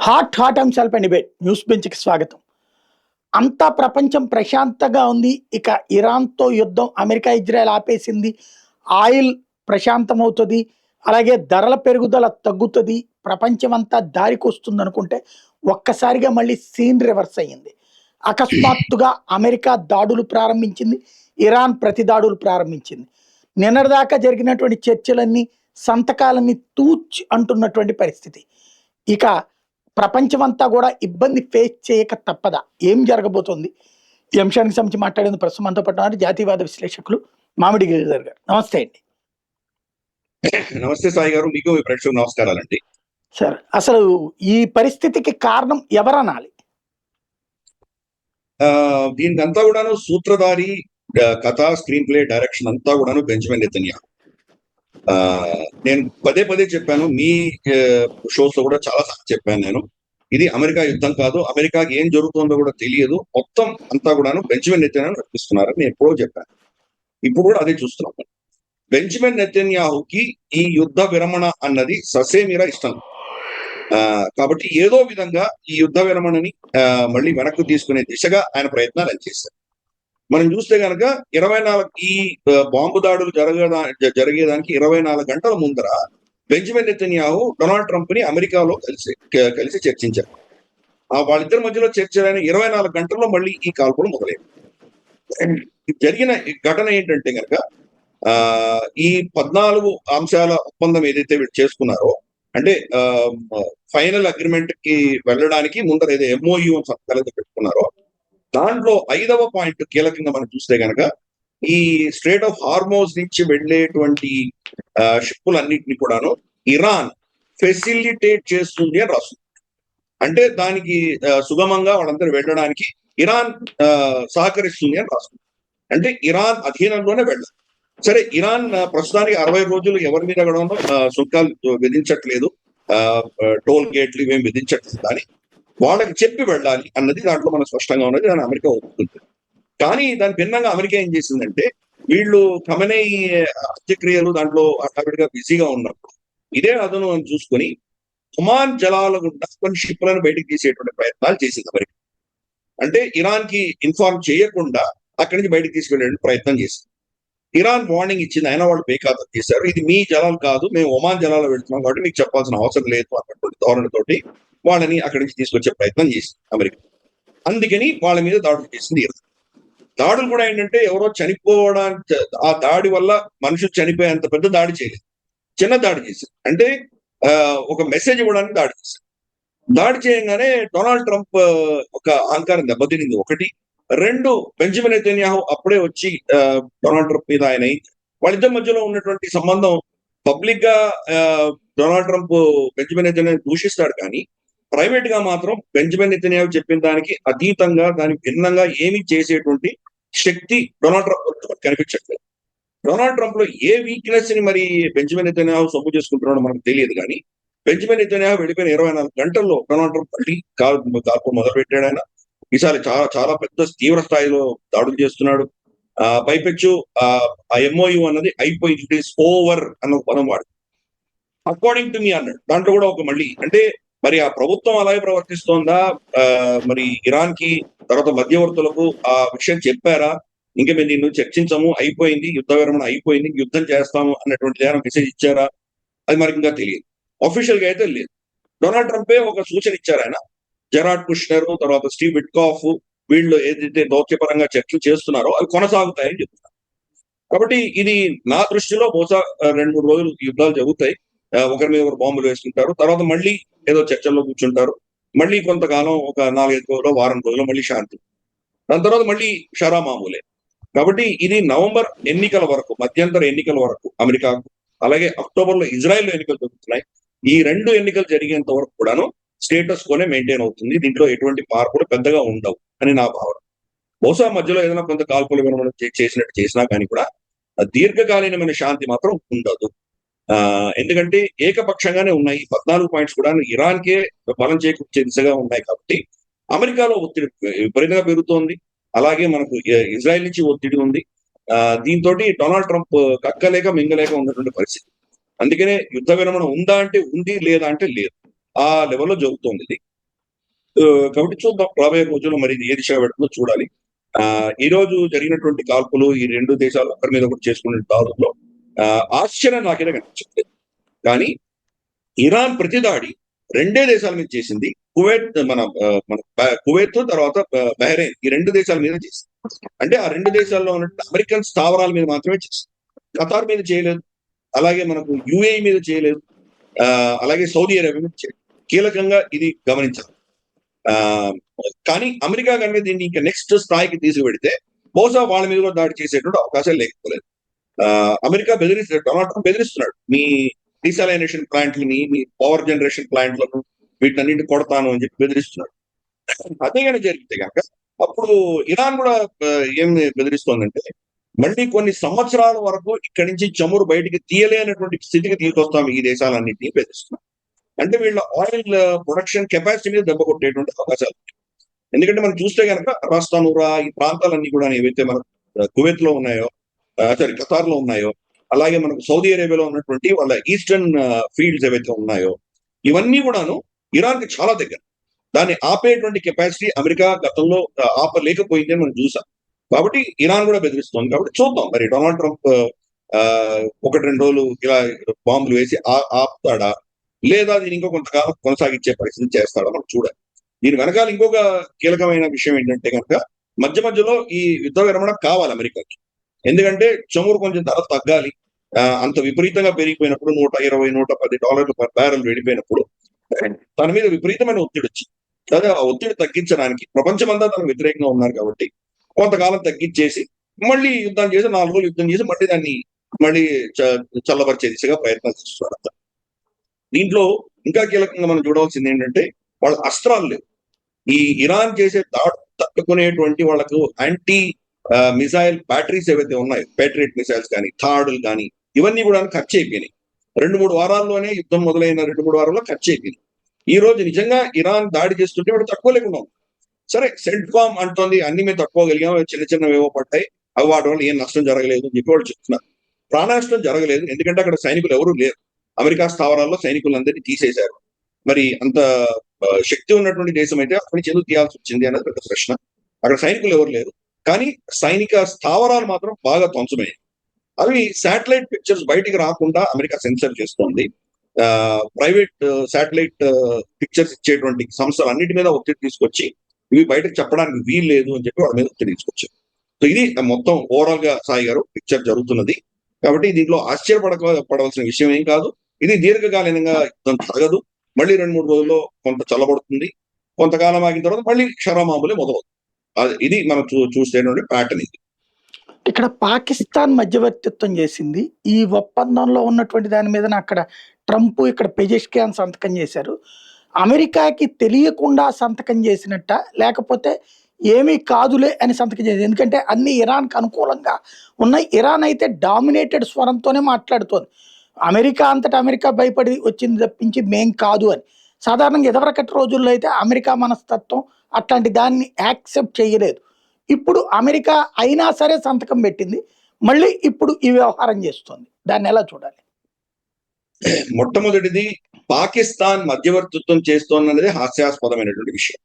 Hot అంశాలపై debate news బెంచ్కి స్వాగతం. అంతా ప్రపంచం ప్రశాంతంగా ఉంది. ఇక ఇరాన్తో యుద్ధం అమెరికా ఇజ్రాయెల్ ఆపేసింది. ఆయిల్ ప్రశాంతమవుతుంది, అలాగే ధరల పెరుగుదల తగ్గుతుంది, ప్రపంచం అంతా దారికి వస్తుంది అనుకుంటే ఒక్కసారిగా మళ్ళీ సీన్ రివర్స్ అయ్యింది. అకస్మాత్తుగా అమెరికా దాడులు ప్రారంభించింది, ఇరాన్ ప్రతి దాడులు ప్రారంభించింది. నిన్నటిదాకా జరిగినటువంటి చర్చలన్నీ సంతకాలన్నీ తూచ్ అంటున్నటువంటి పరిస్థితి. ఇక ప్రపంచమంతా కూడా ఇబ్బంది ఫేస్ చేయక తప్పదా? ఏం జరగబోతోంది? ఈ అంశానికి సంబంధించి మాట్లాడేందుకు ప్రస్తుతం మనతో పాటు ఉన్నారు జాతీయవాద విశ్లేషకులు మామిడి గిరిధర్ గారు. నమస్తే అండి. నమస్తే సాయి గారు, మీకు మీ ప్రేక్షకులకు నమస్కారాలండి. సార్, అసలు ఈ పరిస్థితికి కారణం ఎవరనాలి? దీనికంతా కూడాను సూత్రధారి, కథ, స్క్రీన్ ప్లే, డైరెక్షన్ అంతా కూడాను బెంజమిన్ నెతన్యాహు. నేను పదే పదే చెప్పాను, మీ షోస్ లో కూడా చాలా సార్లు చెప్పాను నేను, ఇది అమెరికా యుద్ధం కాదు, అమెరికాకి ఏం జరుగుతుందో కూడా తెలియదు, మొత్తం అంతా కూడాను బెంజమిన్ నెతన్యాహు నడిపిస్తున్నారని నేను ఎప్పుడో చెప్పాను. ఇప్పుడు కూడా అదే చూస్తున్నాం. బెంజమిన్ నెతన్యాహుకి ఈ యుద్ధ విరమణ అన్నది ససేమిరా ఇష్టం. కాబట్టి ఏదో విధంగా ఈ యుద్ధ విరమణని మళ్ళీ వెనక్కు తీసుకునే దిశగా ఆయన ప్రయత్నాలు చేశారు. మనం చూస్తే కనుక 24 ఈ బాంబు దాడులు జరిగేదానికి 24 గంటల ముందర బెంజమిన్ నెతన్యాహు డొనాల్డ్ ట్రంప్ ని అమెరికాలో కలిసి చర్చించారు. వాళ్ళిద్దరి మధ్యలో చర్చలైన 24 గంటల్లో మళ్ళీ ఈ కాల్పులు మొదలైంది. జరిగిన ఘటన ఏంటంటే కనుక ఈ 14 అంశాల ఒప్పందం ఏదైతే వీళ్ళు చేసుకున్నారో, అంటే ఫైనల్ అగ్రిమెంట్ కి వెళ్ళడానికి ముందర ఏదో ఎంఓయూ సంతకాలు పెట్టుకున్నారో, దాంట్లో 5వ పాయింట్ కీలకంగా మనం చూస్తే కనుక ఈ స్ట్రేట్ ఆఫ్ హార్మోజ్ నుంచి వెళ్లేటువంటి షిప్పులన్నింటినీ కూడాను ఇరాన్ ఫెసిలిటేట్ చేస్తుంది అని రాస్తుంది. అంటే దానికి సుగమంగా వాళ్ళందరూ వెళ్ళడానికి ఇరాన్ సహకరిస్తుంది అని రాస్తుంది. అంటే ఇరాన్ అధీనంలోనే వెళ్ళాలి. సరే, ఇరాన్ ప్రస్తుతానికి 60 రోజులు ఎవరి మీద కూడా సుంకాలు విధించట్లేదు, టోల్ గేట్లు ఇవేం విధించట్లేదు, కానీ వాళ్ళకి చెప్పి వెళ్ళాలి అన్నది దాంట్లో మనకు స్పష్టంగా ఉన్నది. దాన్ని అమెరికా ఒప్పుకుంటుంది. కానీ దాని భిన్నంగా అమెరికా ఏం చేసిందంటే, వీళ్ళు ఖమేనీ అంత్యక్రియలు దాంట్లో హడావిడిగా బిజీగా ఉన్నప్పుడు ఇదే అదను అని చూసుకొని ఒమాన్ జలాల గుండా కొన్ని షిప్లను బయటకు తీసేటువంటి ప్రయత్నాలు చేసింది అమెరికా. అంటే ఇరాన్ కి ఇన్ఫార్మ్ చేయకుండా అక్కడి నుంచి బయటకు తీసుకెళ్లే ప్రయత్నం చేసింది. ఇరాన్ వార్నింగ్ ఇచ్చింది, అయినా వాళ్ళు బేఖాతరు చేశారు. ఇది మీ జలాలు కాదు, మేము ఒమాన్ జలాలు వెళ్తున్నాం కాబట్టి మీకు చెప్పాల్సిన అవసరం లేదు అన్నటువంటి ధోరణితోటి వాళ్ళని అక్కడి నుంచి తీసుకొచ్చే ప్రయత్నం చేసింది అమెరికా. అందుకని వాళ్ళ మీద దాడులు చేసింది ఇరాన్. దాడులు కూడా ఏంటంటే ఎవరో చనిపోవడానికి, ఆ దాడి వల్ల మనుషులు చనిపోయేంత పెద్ద దాడి చేయలేదు, చిన్న దాడి చేసింది. అంటే ఒక మెసేజ్ ఇవ్వడానికి దాడి చేశారు. దాడి చేయగానే డొనాల్డ్ ట్రంప్ ఒక అహంకారం దెబ్బతినింది. 1, 2 బెంజమిన్ నెతన్యాహు అప్పుడే వచ్చి డొనాల్డ్ ట్రంప్ మీద ఆయన వాళ్ళిద్దరి మధ్యలో ఉన్నటువంటి సంబంధం పబ్లిక్ గా డొనాల్డ్ ట్రంప్ బెంజమిన్ నెతన్యాహు దూషిస్తాడు, కానీ ప్రైవేట్ గా మాత్రం బెంజమిన్ నెతన్యాహు చెప్పిన దానికి అతీతంగా, దానికి భిన్నంగా ఏమి చేసేటువంటి శక్తి డొనాల్డ్ ట్రంప్ కనిపించట్లేదు. డొనాల్డ్ ట్రంప్ లో ఏ వీక్నెస్ ని మరి బెంజమిన్ నెతన్యాహు సొమ్ము చేసుకుంటున్నాడో మనకు తెలియదు, కానీ బెంజమిన్ నెతన్యాహు వెళ్ళిపోయిన 24 గంటల్లో డొనాల్డ్ ట్రంప్ మళ్ళీ కాల్పు మొదలు పెట్టాడు. ఆయన ఈసారి చాలా చాలా పెద్ద తీవ్ర స్థాయిలో దాడులు చేస్తున్నాడు. పైపెచ్చు ఆ ఎంఓయూ అన్నది అయిపోయింది, ఇట్ ఈస్ ఓవర్ అన్న పదం వాడు అకార్డింగ్ టు మీ అన్నాడు. దాంట్లో కూడా ఒక మళ్ళీ అంటే మరి ఆ ప్రభుత్వం అలాగే ప్రవర్తిస్తోందా, మరి ఇరాన్ కి తర్వాత మధ్యవర్తులకు ఆ విషయం చెప్పారా, ఇంకా మేము నిన్ను చర్చించము, అయిపోయింది, యుద్ధ విరమణ అయిపోయింది, యుద్ధం చేస్తాము అన్నటువంటి మెసేజ్ ఇచ్చారా, అది మనకి ఇంకా తెలియదు. అఫీషియల్ గా అయితే లేదు. డొనాల్డ్ ట్రంపే ఒక సూచన ఇచ్చారు. ఆయన జెరాడ్ కుష్నర్, తర్వాత స్టీవ్ విట్కాఫ్, వీళ్ళు ఏదైతే దౌత్యపరంగా చర్చలు చేస్తున్నారో అవి కొనసాగుతాయని చెప్తున్నారు. కాబట్టి ఇది నా దృష్టిలో బహుశా 2-3 రోజులు యుద్ధాలు జరుగుతాయి. ఒకరి మీద ఒకరు బాంబులు వేసుకుంటారు, తర్వాత మళ్ళీ ఏదో చర్చల్లో కూర్చుంటారు, మళ్ళీ కొంతకాలం ఒక 4-5 రోజులు, వారం రోజులు మళ్ళీ శాంతి, దాని తర్వాత మళ్ళీ షరా మామూలే. కాబట్టి ఇది నవంబర్ ఎన్నికల వరకు, మధ్యంతర ఎన్నికల వరకు అమెరికాకు, అలాగే అక్టోబర్ లో ఇజ్రాయెల్ లో ఎన్నికలు జరుగుతున్నాయి. ఈ 2 ఎన్నికలు జరిగేంత వరకు కూడాను స్టేటస్ కోనే మెయింటైన్ అవుతుంది. దీంట్లో ఎటువంటి మార్పులు పెద్దగా ఉండవు అని నా భావన. బహుశా మధ్యలో ఏదైనా కొంత కాల్పులు విరమణ చేసినట్టు చేసినా కానీ కూడా దీర్ఘకాలీనమైన శాంతి మాత్రం ఉండదు. ఎందుకంటే ఏకపక్షంగానే ఉన్నాయి 14 పాయింట్స్ కూడా ఇరాన్ కే బలం చేకూర్చే దిశగా ఉన్నాయి. కాబట్టి అమెరికాలో ఒత్తిడి విపరీతంగా పెరుగుతోంది, అలాగే మనకు ఇజ్రాయెల్ నుంచి ఒత్తిడి ఉంది. దీంతో డొనాల్డ్ ట్రంప్ కక్కలేక మింగలేక ఉన్నటువంటి పరిస్థితి. అందుకనే యుద్ధ విరమణ ఉందా అంటే ఉంది, లేదా అంటే లేదు, ఆ లెవెల్లో జరుగుతోంది ఇది. కాబట్టి చూద్దాం రాబోయే రోజుల్లో మరి ఇది ఏ దిశగా పెడుతుందో చూడాలి. ఈ రోజు జరిగినటువంటి కాల్పులు ఈ రెండు దేశాలు ఒకరి మీద ఒకటి చేసుకునే దారుల్లో ఆశ్చర్యం నాకైతే కనిపించట్లేదు. కానీ ఇరాన్ ప్రతిదాడి రెండే దేశాల మీద చేసింది. కువైత్ తర్వాత బహ్రెయిన్, ఈ రెండు దేశాల మీద చేసింది. అంటే ఆ రెండు దేశాల్లో ఉన్న అమెరికన్ స్థావరాల మీద మాత్రమే చేసింది. ఖతార్ మీద చేయలేదు, అలాగే మనకు యుఏఈ మీద చేయలేదు, అలాగే సౌదీ అరేబియా మీద చేయలేదు. కీలకంగా ఇది గమనించాలి. కానీ అమెరికా కనుక దీన్ని ఇంకా నెక్స్ట్ స్థాయికి తీసుకువెడితే బహుశా వాళ్ళ మీద కూడా దాడి చేసేటువంటి అవకాశాలు లేకపోలేదు. అమెరికా డొనాల్డ్ ట్రంప్ బెదిరిస్తున్నాడు, మీ డీసాలైనేషన్ ప్లాంట్లని, మీ పవర్ జనరేషన్ ప్లాంట్లను వీటన్నింటిని కొడతాను అని చెప్పి బెదిరిస్తున్నాడు. అదే కానీ జరిగితే కనుక అప్పుడు ఇరాన్ కూడా ఏం బెదిరిస్తోందంటే, మళ్ళీ కొన్ని సంవత్సరాల వరకు ఇక్కడి నుంచి చమురు బయటికి తీయలేనటువంటి స్థితికి తీసుకొస్తాం ఈ దేశాలన్నింటినీ బెదిరిస్తున్నాం. అంటే వీళ్ళ ఆయిల్ ప్రొడక్షన్ కెపాసిటీ మీద దెబ్బ కొట్టేటువంటి అవకాశాలు. ఎందుకంటే మనం చూస్తే కనుక రాస్తానురా ఈ ప్రాంతాలన్నీ కూడా ఏవైతే మన కువైత్ లో ఉన్నాయో, సారీ ఖతార్ లో ఉన్నాయో, అలాగే మనకు సౌదీ అరేబియాలో ఉన్నటువంటి వాళ్ళ ఈస్టర్న్ ఫీల్డ్స్ ఏవైతే ఉన్నాయో, ఇవన్నీ కూడాను ఇరాన్ కి చాలా దగ్గర. దాన్ని ఆపేటువంటి కెపాసిటీ అమెరికా గతంలో ఆపలేకపోయింది అని మనం చూసాం. కాబట్టి ఇరాన్ కూడా బెదిరిస్తోంది. కాబట్టి చూద్దాం మరి డొనాల్డ్ ట్రంప్ ఒకటి రెండు రోజులు ఇలా బాంబులు వేసి ఆపుతాడా, లేదా దీని ఇంకో కొంతకాలం కొనసాగించే పరిస్థితి చేస్తాడా మనం చూడాలి. దీని వెనకాల ఇంకొక కీలకమైన విషయం ఏంటంటే కనుక మధ్య మధ్యలో ఈ యుద్ధ విరమణ కావాలి అమెరికాకి. ఎందుకంటే చమురు కొంచెం ధర తగ్గాలి. అంత విపరీతంగా పెరిగిపోయినప్పుడు $120-110 పర్ బ్యారెల్ వెళ్ళిపోయినప్పుడు తన మీద విపరీతమైన ఒత్తిడి వచ్చింది. అదే ఆ ఒత్తిడి తగ్గించడానికి ప్రపంచమంతా తనకు వ్యతిరేకంగా ఉన్నారు కాబట్టి కొంతకాలం తగ్గించేసి మళ్ళీ యుద్ధం చేసి 4 రోజులు యుద్ధం చేసి మళ్ళీ దాన్ని మళ్ళీ చల్లబరిచే దిశగా ప్రయత్నాలు చేస్తున్నారు. దీంట్లో ఇంకా కీలకంగా మనం చూడవలసింది ఏంటంటే వాళ్ళ అస్త్రాలు లేవు. ఈ ఇరాన్ చేసే దాడు తట్టుకునేటువంటి వాళ్ళకు యాంటీ మిసైల్ బ్యాటరీస్ ఏవైతే ఉన్నాయో, పేట్రియట్ మిసైల్స్ కానీ, థాడ్లు కానీ, ఇవన్నీ కూడా ఖర్చు అయిపోయినాయి. 2-3 వారాల్లోనే యుద్ధం మొదలైన 2-3 వారాల్లో ఖర్చు అయిపోయింది. ఈ రోజు నిజంగా ఇరాన్ దాడి చేస్తుంటే వాడు తట్టుకోలేకుండా ఉంది. సరే సెంట్కామ్ అంటోంది అన్ని మేము తట్టుకోగలిగాం, చిన్న చిన్నవి ఏవో పడ్డాయి, అవి వాటి వల్ల ఏం నష్టం జరగలేదు అని చెప్పి వాళ్ళు చెప్తున్నారు. ప్రాణ నష్టం జరగలేదు, ఎందుకంటే అక్కడ సైనికులు ఎవరూ లేరు. అమెరికా స్థావరాల్లో సైనికులందరినీ తీసేశారు. మరి అంత శక్తి ఉన్నటువంటి దేశం అయితే అక్కడి నుంచి ఎందుకు తీయాల్సి వచ్చింది అనేది పెద్ద ప్రశ్న. అక్కడ సైనికులు ఎవరు లేరు, కానీ సైనిక స్థావరాలు మాత్రం బాగా ధ్వంసమయ్యాయి. అవి శాటిలైట్ పిక్చర్స్ బయటికి రాకుండా అమెరికా సెన్సర్ చేస్తోంది. ప్రైవేట్ శాటిలైట్ పిక్చర్స్ ఇచ్చేటువంటి సంస్థలు అన్నిటి మీద ఒత్తిడి తీసుకొచ్చి ఇవి బయటకు చెప్పడానికి వీలు లేదు అని చెప్పి వాళ్ళ మీద ఒత్తిడి తీసుకొచ్చారు. సో ఇది మొత్తం ఓవరాల్ గా సాయి గారు పిక్చర్ జరుగుతున్నది. కాబట్టి దీంట్లో ఆశ్చర్యపడవలసిన విషయం ఏం కాదు. ఇది దీర్ఘకాలీనంగా యుద్ధం జరగదు. మళ్ళీ 2-3 రోజుల్లో కొంత చల్లబడుతుంది. కొంతకాలం ఆగిన తర్వాత మళ్ళీ క్షరమామూలే మొదలవుతుంది. ఇది మనం చూసేటువంటి ప్యాటర్న్ ఇది. ఇక్కడ పాకిస్తాన్ మధ్యవర్తిత్వం చేసింది. ఈ ఒప్పందంలో ఉన్నటువంటి దాని మీద అక్కడ ట్రంప్, ఇక్కడ పెజెష్కియాన్ సంతకం చేశారు. అమెరికాకి తెలియకుండా సంతకం చేసినట్ట, లేకపోతే ఏమీ కాదులే అని సంతకం చేసింది? ఎందుకంటే అన్ని ఇరాన్కి అనుకూలంగా ఉన్నాయి. ఇరాన్ అయితే డామినేటెడ్ స్వరంతోనే మాట్లాడుతోంది. అమెరికా అంతటా అమెరికా భయపడి వచ్చింది తప్పించి మేం కాదు అని. సాధారణంగా ఎదవరకటి రోజుల్లో అయితే అమెరికా మనస్తత్వం అట్లాంటి దాన్ని యాక్సెప్ట్ చేయలేదు. ఇప్పుడు అమెరికా అయినా సరే సంతకం పెట్టింది. మళ్ళీ ఇప్పుడు ఈ వ్యవహారం చేస్తుంది. దాన్ని ఎలా చూడాలి? మొట్టమొదటిది పాకిస్తాన్ మధ్యవర్తిత్వం చేస్తోందనేది హాస్యాస్పదమైనటువంటి విషయం.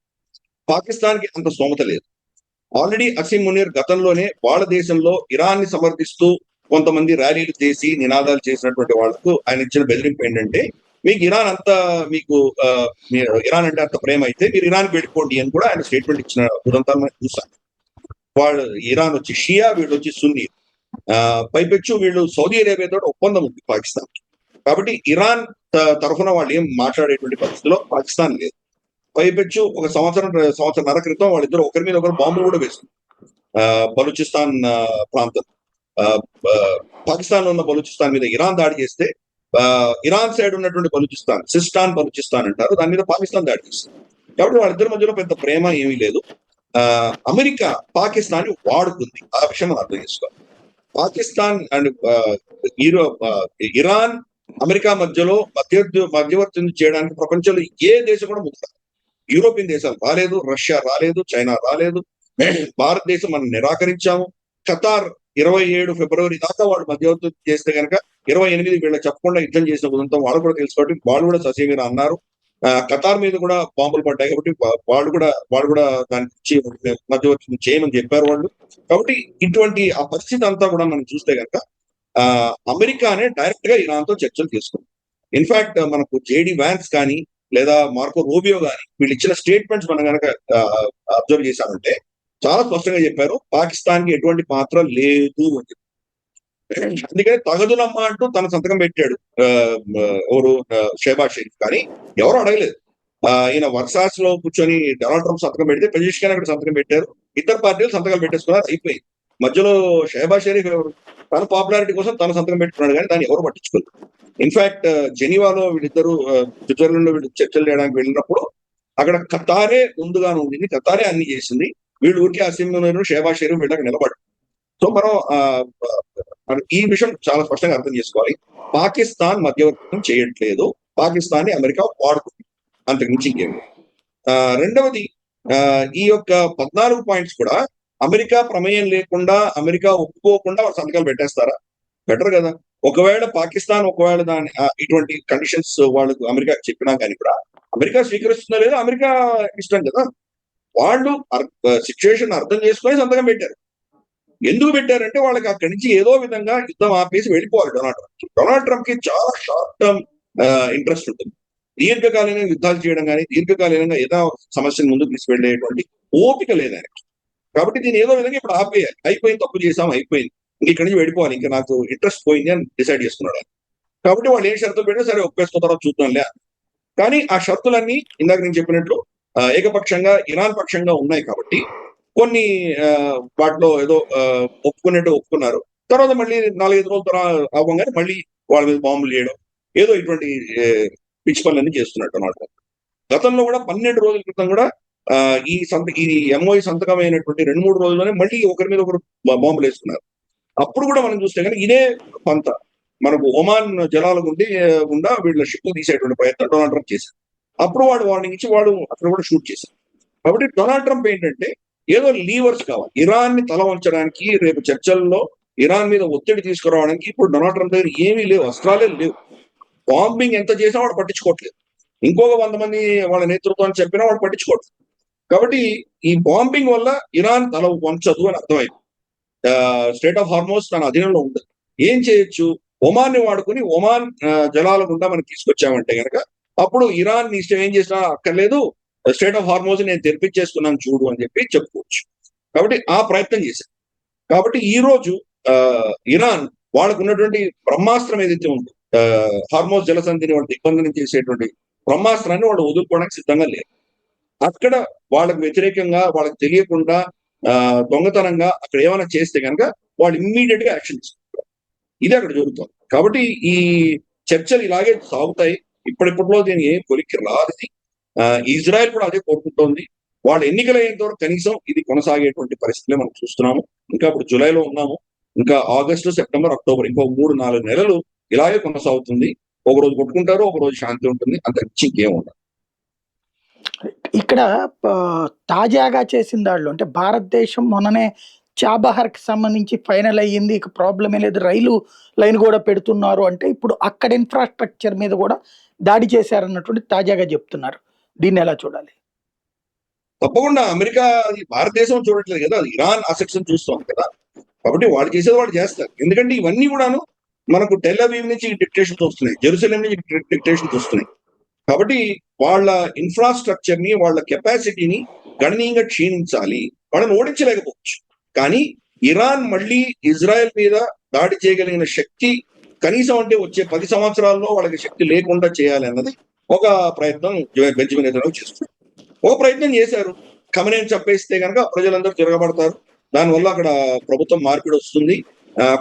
పాకిస్తాన్ కి అంత స్తోమత లేదు. ఆల్రెడీ అసీం మునీర్ గతంలోనే వాళ్ళ దేశంలో ఇరాన్ ని సమర్థిస్తూ కొంతమంది ర్యాలీలు చేసి నినాదాలు చేసినటువంటి వాళ్లకు ఆయన ఇచ్చిన బెదిరింపు ఏంటంటే, మీకు ఇరాన్ అంత ఇరాన్ అంటే అంత ప్రేమ అయితే మీరు ఇరాన్ వెళ్ళిపోండి అని కూడా ఆయన స్టేట్మెంట్ ఇచ్చిన ఉదంతాలు మనం చూసాం. వాళ్ళు ఇరాన్ వచ్చి షియా, వీళ్ళు వచ్చి సున్నీ. పైపెచ్చు వీళ్ళు సౌదీ అరేబియాతో ఒప్పందం ఉంది పాకిస్తాన్. కాబట్టి ఇరాన్ తరఫున వాళ్ళు ఏం మాట్లాడేటువంటి పరిస్థితిలో పాకిస్తాన్ లేదు. పైపెచ్చు ఒక సంవత్సరంన్నర క్రితం వాళ్ళిద్దరు ఒకరి మీద ఒకరు బాంబులు కూడా వేసుకున్నారు. బలూచిస్తాన్ ప్రాంతం, పాకిస్తాన్ లో ఉన్న బలూచిస్తాన్ మీద ఇరాన్ దాడి చేస్తే ఇరాన్ సైడ్ ఉన్నటువంటి బలూచిస్తాన్, సిస్టాన్ బలూచిస్తాన్ అంటారు, దాని మీద పాకిస్తాన్ దాడి చేస్తుంది. కాబట్టి వాళ్ళిద్దరి మధ్యలో పెద్ద ప్రేమ ఏమీ లేదు. అమెరికా పాకిస్తాన్ ని వాడుకుంది, ఆ విషయం మనం అర్థం చేసుకోవాలి. పాకిస్తాన్ అండ్ ఇరాన్ అమెరికా మధ్యలో మధ్యవర్తి చేయడానికి ప్రపంచంలో ఏ దేశం కూడా ముందు. యూరోపియన్ దేశాలు రాలేదు, రష్యా రాలేదు, చైనా రాలేదు, భారతదేశం మనం నిరాకరించాము. ఖతార్ 27 ఫిబ్రవరి దాకా వాళ్ళు మధ్యవర్తి చేస్తే కనుక 28 వీళ్ళకి చెప్పకుండా యుద్ధం చేసిన ఉదంతం వాళ్ళు కూడా తెలుసుకోవడం, వాళ్ళు కూడా ససేమిరా అన్నారు. ఖతార్ మీద కూడా బాంబులు పడ్డాయి కాబట్టి వాళ్ళు కూడా దాని గురించి మధ్యవర్తి చేయమని చెప్పారు వాళ్ళు. కాబట్టి ఇటువంటి ఆ పరిస్థితి అంతా కూడా మనం చూస్తే కనుక అమెరికానే డైరెక్ట్ గా ఇరాన్ తో చర్చలు తీసుకుంది. ఇన్ఫాక్ట్ మనకు జేడి వ్యాన్స్ కానీ లేదా మార్కో రూబియో కానీ వీళ్ళు ఇచ్చిన స్టేట్మెంట్స్ మనం కనుక అబ్జర్వ్ చేశామంటే చాలా స్పష్టంగా చెప్పారు పాకిస్తాన్ కి ఎటువంటి పాత్ర లేదు అని చెప్పి. అందుకని తగదులమ్మ అంటూ తన సంతకం పెట్టాడు ఎవరు షెహబాజ్ షరీఫ్. కానీ ఎవరు అడగలేదు. ఈయన వర్సాస్ లో కూర్చొని డొనాల్డ్ ట్రంప్ సంతకం పెడితే పెజిష్కన్ అక్కడ సంతకం పెట్టారు. ఇద్దరు పార్టీలు సంతకాలు పెట్టేసుకున్నారు, అయిపోయింది. మధ్యలో షెహబాజ్ షరీఫ్ ఎవరు తన పాపులారిటీ కోసం తన సంతకం పెట్టుకున్నాడు కానీ దాన్ని ఎవరు పట్టించుకోలేదు. ఇన్ఫాక్ట్ జెనీవాలో వీళ్ళిద్దరు స్విట్జర్లాండ్ లో వీళ్ళు చర్చలు చేయడానికి వెళ్ళినప్పుడు అక్కడ ఖతారే ముందుగానే ఉండింది, ఖతారే అన్ని చేసింది. వీళ్ళు ఊరికే అసెంబ్లీలో షెహబాజ్ షరీఫ్ వీళ్ళకి నిలబడ్డారు. సో మనం ఈ విషయం చాలా స్పష్టంగా అర్థం చేసుకోవాలి. పాకిస్తాన్ మధ్యవర్తిత్వం చేయట్లేదు, పాకిస్తాన్ ని అమెరికా వాడుకుంది, అంతకు మించి ఇంకేం. రెండవది ఈ యొక్క 14 పాయింట్స్ కూడా అమెరికా ప్రమేయం లేకుండా అమెరికా ఒప్పుకోకుండా వాళ్ళు సంతకాలు పెట్టేస్తారా? బెటర్ కదా. ఒకవేళ పాకిస్తాన్ దాని ఇటువంటి కండిషన్స్ వాళ్ళు అమెరికా చెప్పినా కానీ కూడా అమెరికా స్వీకరిస్తుందా లేదా అమెరికా ఇష్టం కదా. వాళ్ళు సిచ్యువేషన్ అర్థం చేసుకొని సంతకం పెట్టారు. ఎందుకు పెట్టారంటే వాళ్ళకి అక్కడి నుంచి ఏదో విధంగా యుద్ధం ఆపేసి వెళ్ళిపోవాలి డొనాల్డ్ ట్రంప్ కి చాలా షార్ట్ టర్మ్ ఇంట్రెస్ట్ ఉంటుంది. దీర్ఘకాలీన యుద్ధాలు చేయడం కానీ దీర్ఘకాలీనంగా ఏదో సమస్యను ముందుకు తీసుకెళ్లేటువంటి ఓపిక లేదు ఆయనకి. కాబట్టి దీన్ని ఏదో విధంగా ఇప్పుడు ఆపేయాలి. అయిపోయింది, తప్పు చేసాం, అయిపోయింది, ఇక్కడి నుంచి వెళ్ళిపోవాలి, ఇంకా నాకు ఇంట్రెస్ట్ పోయింది అని డిసైడ్ చేసుకున్నాడు. కాబట్టి వాళ్ళు ఏం షరతులు పెట్టినా సరే ఒప్పేసుకున్న తర్వాత చూద్దాంలే. కానీ ఆ షరతులన్నీ ఇందాక నేను చెప్పినట్లు ఏకపక్షంగా ఇరాన్ పక్షంగా ఉన్నాయి కాబట్టి కొన్ని వాటిలో ఏదో ఒప్పుకున్నారు. తర్వాత మళ్ళీ 4-5 రోజుల తర్వాత అవ్వగానే మళ్ళీ వాళ్ళ మీద బాంబులు చేయడం, ఏదో ఇటువంటి పిచ్చి పనులన్నీ చేస్తున్నాడు డొనాల్డ్ ట్రంప్. గతంలో కూడా 12 రోజుల క్రితం కూడా ఈ ఎంఓఈ సంతకం అయినటువంటి 2-3 రోజుల్లోనే మళ్ళీ ఒకరి మీద ఒకరు బాంబులు వేసుకున్నారు. అప్పుడు కూడా మనం చూస్తే కానీ ఇదే పంత మనకు ఒమాన్ జలాల గుండా వీళ్ళ షిప్ తీసేటువంటి ప్రయత్నం డొనాల్డ్ ట్రంప్ చేశారు. అప్పుడు వాడు వార్నింగ్ ఇచ్చి వాడు అక్కడ కూడా షూట్ చేశారు. కాబట్టి డొనాల్డ్ ట్రంప్ ఏంటంటే ఏదో లీవర్స్ కావాలి ఇరాన్ ని తల వంచడానికి, రేపు చర్చల్లో ఇరాన్ మీద ఒత్తిడి తీసుకురావడానికి. ఇప్పుడు డొనాల్డ్ ట్రంప్ దగ్గర ఏమీ లేవు, అస్త్రాలే లేవు. బాంబింగ్ ఎంత చేసినా వాడు పట్టించుకోవట్లేదు. ఇంకొక 100 మంది వాళ్ళ నేతృత్వాన్ని చెప్పినా వాడు పట్టించుకోవట్లేదు. కాబట్టి ఈ బాంబింగ్ వల్ల ఇరాన్ తల వంచదు అని అర్థమైంది. స్టేట్ ఆఫ్ హార్మోస్ తన అధీనంలో ఉండదు. ఏం చేయొచ్చు, ఒమాన్ ని వాడుకుని ఒమాన్ జలాల గుండా మనం తీసుకొచ్చామంటే కనుక అప్పుడు ఇరాన్ ని ఇష్టం ఏం చేసినా అక్కర్లేదు, స్టేట్ ఆఫ్ హార్మోస్ నేను తెరిపించేసుకున్నాను చూడు అని చెప్పి చెప్పుకోవచ్చు. కాబట్టి ఆ ప్రయత్నం చేశారు. కాబట్టి ఈ రోజు ఇరాన్ వాళ్ళకు ఉన్నటువంటి బ్రహ్మాస్త్రం ఏదైతే ఉందో హార్మోస్ జలసంధిని వాళ్ళు దిగ్బంధనం చేసేటువంటి బ్రహ్మాస్త్రాన్ని వాళ్ళు వదులుకోవడానికి సిద్ధంగా లేరు. అక్కడ వాళ్ళకు వ్యతిరేకంగా వాళ్ళకి తెలియకుండా దొంగతనంగా అక్కడ ఏమైనా చేస్తే కనుక వాళ్ళు ఇమ్మీడియట్ గా యాక్షన్ తీసుకుంటారు. ఇది అక్కడ జరుగుతుంది. కాబట్టి ఈ చర్చలు ఇలాగే సాగుతాయి. ఇప్పటిప్పట్లో దీని ఏం కొలిక్కి రాదు. ఇజ్రాయెల్ కూడా అదే కోరుకుంటోంది. వాళ్ళు ఎన్నికలైనంత వరకు కనీసం ఇది కొనసాగేటువంటి పరిస్థితులే మనం చూస్తున్నాము. ఇంకా ఇప్పుడు జూలైలో ఉన్నాము, ఇంకా ఆగస్టు, సెప్టెంబర్, అక్టోబర్, ఇంకో 3-4 నెలలు ఇలాగే కొనసాగుతుంది. ఒక రోజు కొట్టుకుంటారు, ఒక రోజు శాంతి ఉంటుంది, అంత ఇంకేం ఉండదు. ఇక్కడ తాజాగా చేసిన దాంట్లో అంటే భారతదేశం మొన్ననే చాబహార్ కి సంబంధించి ఫైనల్ అయ్యింది, ఇక ప్రాబ్లమే లేదు, రైలు లైన్ కూడా పెడుతున్నారు అంటే ఇప్పుడు అక్కడ ఇన్ఫ్రాస్ట్రక్చర్ మీద కూడా దాడి చేశారన్నటువంటి తాజాగా చెప్తున్నారు. దీన్ని ఎలా చూడాలి? తప్పకుండా అమెరికా భారతదేశం చూడట్లేదు కదా, అది ఇరాన్ అసెట్స్ చూస్తాం కదా. కాబట్టి వాళ్ళు చేసేది వాళ్ళు చేస్తారు. ఎందుకంటే ఇవన్నీ కూడాను మనకు టెల్ అవీవ్ నుంచి డిక్టేషన్స్ వస్తున్నాయి, జెరూసలేం నుంచి డిక్టేషన్స్ వస్తున్నాయి. కాబట్టి వాళ్ళ ఇన్ఫ్రాస్ట్రక్చర్ ని, వాళ్ళ కెపాసిటీని గణనీయంగా క్షీణించాలి. వాళ్ళని ఓడించలేకపోవచ్చు. కానీ ఇరాన్ మళ్ళీ ఇజ్రాయెల్ మీద దాడి చేయగలిగిన శక్తి కనీసం అంటే వచ్చే 10 సంవత్సరాల్లో వాళ్ళకి శక్తి లేకుండా చేయాలి అన్నది ఒక ప్రయత్నం బెంజమిన్ నెతన్యాహు చేస్తున్నారు. ఒక ప్రయత్నం చేశారు. ఖమేనీని చంపేస్తే కనుక ప్రజలందరూ తిరగబడతారు, దానివల్ల అక్కడ ప్రభుత్వం మార్పిడి వస్తుంది.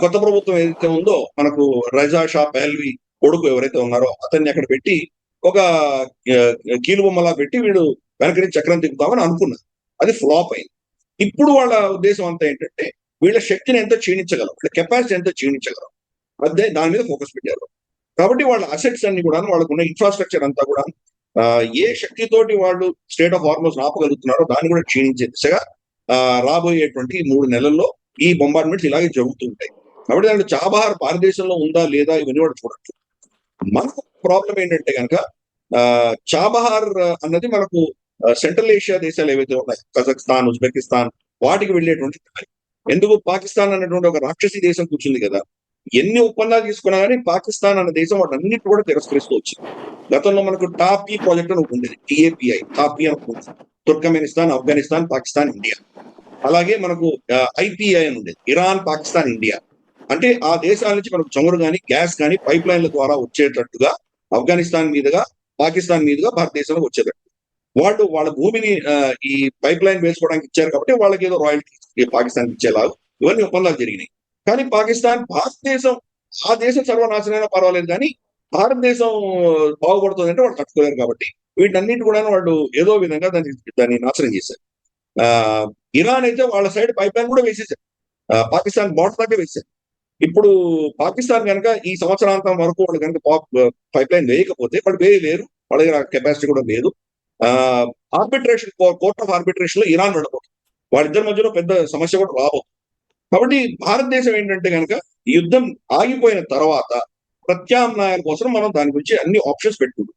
కొత్త ప్రభుత్వం ఏదైతే ఉందో మనకు రజా షా పహల్వి కొడుకు ఎవరైతే ఉన్నారో అతన్ని అక్కడ పెట్టి ఒక కీలుబొమ్మలా పెట్టి వీడు వెనక నుంచి చక్రం తిప్పుతామని అనుకున్నారు. అది ఫ్లాప్ అయింది. ఇప్పుడు వాళ్ళ ఉద్దేశం అంతా ఏంటంటే వీళ్ళ శక్తిని ఎంత క్షీణించగలం, వీళ్ళ కెపాసిటీ ఎంత క్షీణించగలం, అదే దాని మీద ఫోకస్ పెట్టారు. కాబట్టి వాళ్ళ అసెట్స్ అన్ని కూడా, వాళ్ళకు ఉన్న ఇన్ఫ్రాస్ట్రక్చర్ అంతా కూడా ఏ శక్తితోటి వాళ్ళు స్టేట్ ఆఫ్ హార్మోస్ ఆపగలుగుతున్నారో దాన్ని కూడా క్షీణించే దిశగా రాబోయేటువంటి 3 నెలల్లో ఈ బొంబార్డ్మెంట్స్ ఇలాగే జరుగుతూ ఉంటాయి. కాబట్టి దాంట్లో చాబహార్ భారతదేశంలో ఉందా లేదా ఇవన్నీ కూడా చూడొచ్చు. మనకు ప్రాబ్లం ఏంటంటే కనుక చాబహార్ అన్నది మనకు సెంట్రల్ ఏషియా దేశాలు ఏవైతే ఉన్నాయి, కజాఖ్స్తాన్, ఉజ్బెకిస్తాన్, వాటికి వెళ్ళేటువంటి దారి. ఎందుకు పాకిస్తాన్ అన్నటువంటి ఒక రాక్షసి దేశం కూర్చుంది కదా, ఎన్ని ఒప్పందాలు తీసుకున్నా కానీ పాకిస్తాన్ అన్న దేశం వాటన్నిటి కూడా తిరస్కరిస్తూ వచ్చింది. గతంలో మనకు టాపీ ప్రాజెక్ట్ అని ఒకటి ఉండేది, టిఏపిఐ టాపీ అని ఒకటి ఉంది, తుర్కమెనిస్తాన్, ఆఫ్ఘనిస్తాన్, పాకిస్తాన్, ఇండియా. అలాగే మనకు ఐపిఐ అని ఉండేది, ఇరాన్, పాకిస్తాన్, ఇండియా. అంటే ఆ దేశాల నుంచి మనకు చమురు కానీ గ్యాస్ కానీ పైప్ లైన్ల ద్వారా వచ్చేటట్టుగా ఆఫ్ఘనిస్తాన్ మీదుగా, పాకిస్తాన్ మీదుగా భారతదేశంలోకి వచ్చేటట్టు వాళ్ళు వాళ్ళ భూమిని ఈ పైప్ లైన్ వేసుకోవడానికి ఇచ్చారు కాబట్టి వాళ్ళకి ఏదో రాయల్టీ పాకిస్తాన్ ఇచ్చేలాగా ఇవన్నీ ఒప్పందాలు జరిగినాయి. కానీ పాకిస్తాన్ భారతదేశం, ఆ దేశం సర్వనాశనమైనా పర్వాలేదు కానీ భారతదేశం బాగుపడుతుంది అంటే వాళ్ళు తట్టుకోలేరు కాబట్టి వీటన్నిటి కూడా వాళ్ళు ఏదో విధంగా దాన్ని నాశనం చేశారు. ఆ ఇరాన్ అయితే వాళ్ళ సైడ్ పైప్ లైన్ కూడా వేసేసారు, పాకిస్తాన్ బార్డర్ దాకా వేశారు. ఇప్పుడు పాకిస్తాన్ కనుక ఈ సంవత్సరాంతం వరకు వాళ్ళు కనుక పైప్ లైన్ వేయకపోతే వాళ్ళు వేయలేరు, వాళ్ళ దగ్గర కెపాసిటీ కూడా లేదు. ఆర్బిట్రేషన్, కోర్ట్ ఆఫ్ ఆర్బిట్రేషన్ లో ఇరాన్ వెళ్ళబోతుంది, వాళ్ళిద్దరి మధ్యలో పెద్ద సమస్య కూడా రాబోతుంది. కాబట్టి భారతదేశం ఏంటంటే కనుక ఈ యుద్ధం ఆగిపోయిన తర్వాత ప్రత్యామ్నాయాల కోసం మనం దాని గురించి అన్ని ఆప్షన్స్ పెట్టుకుంటాం.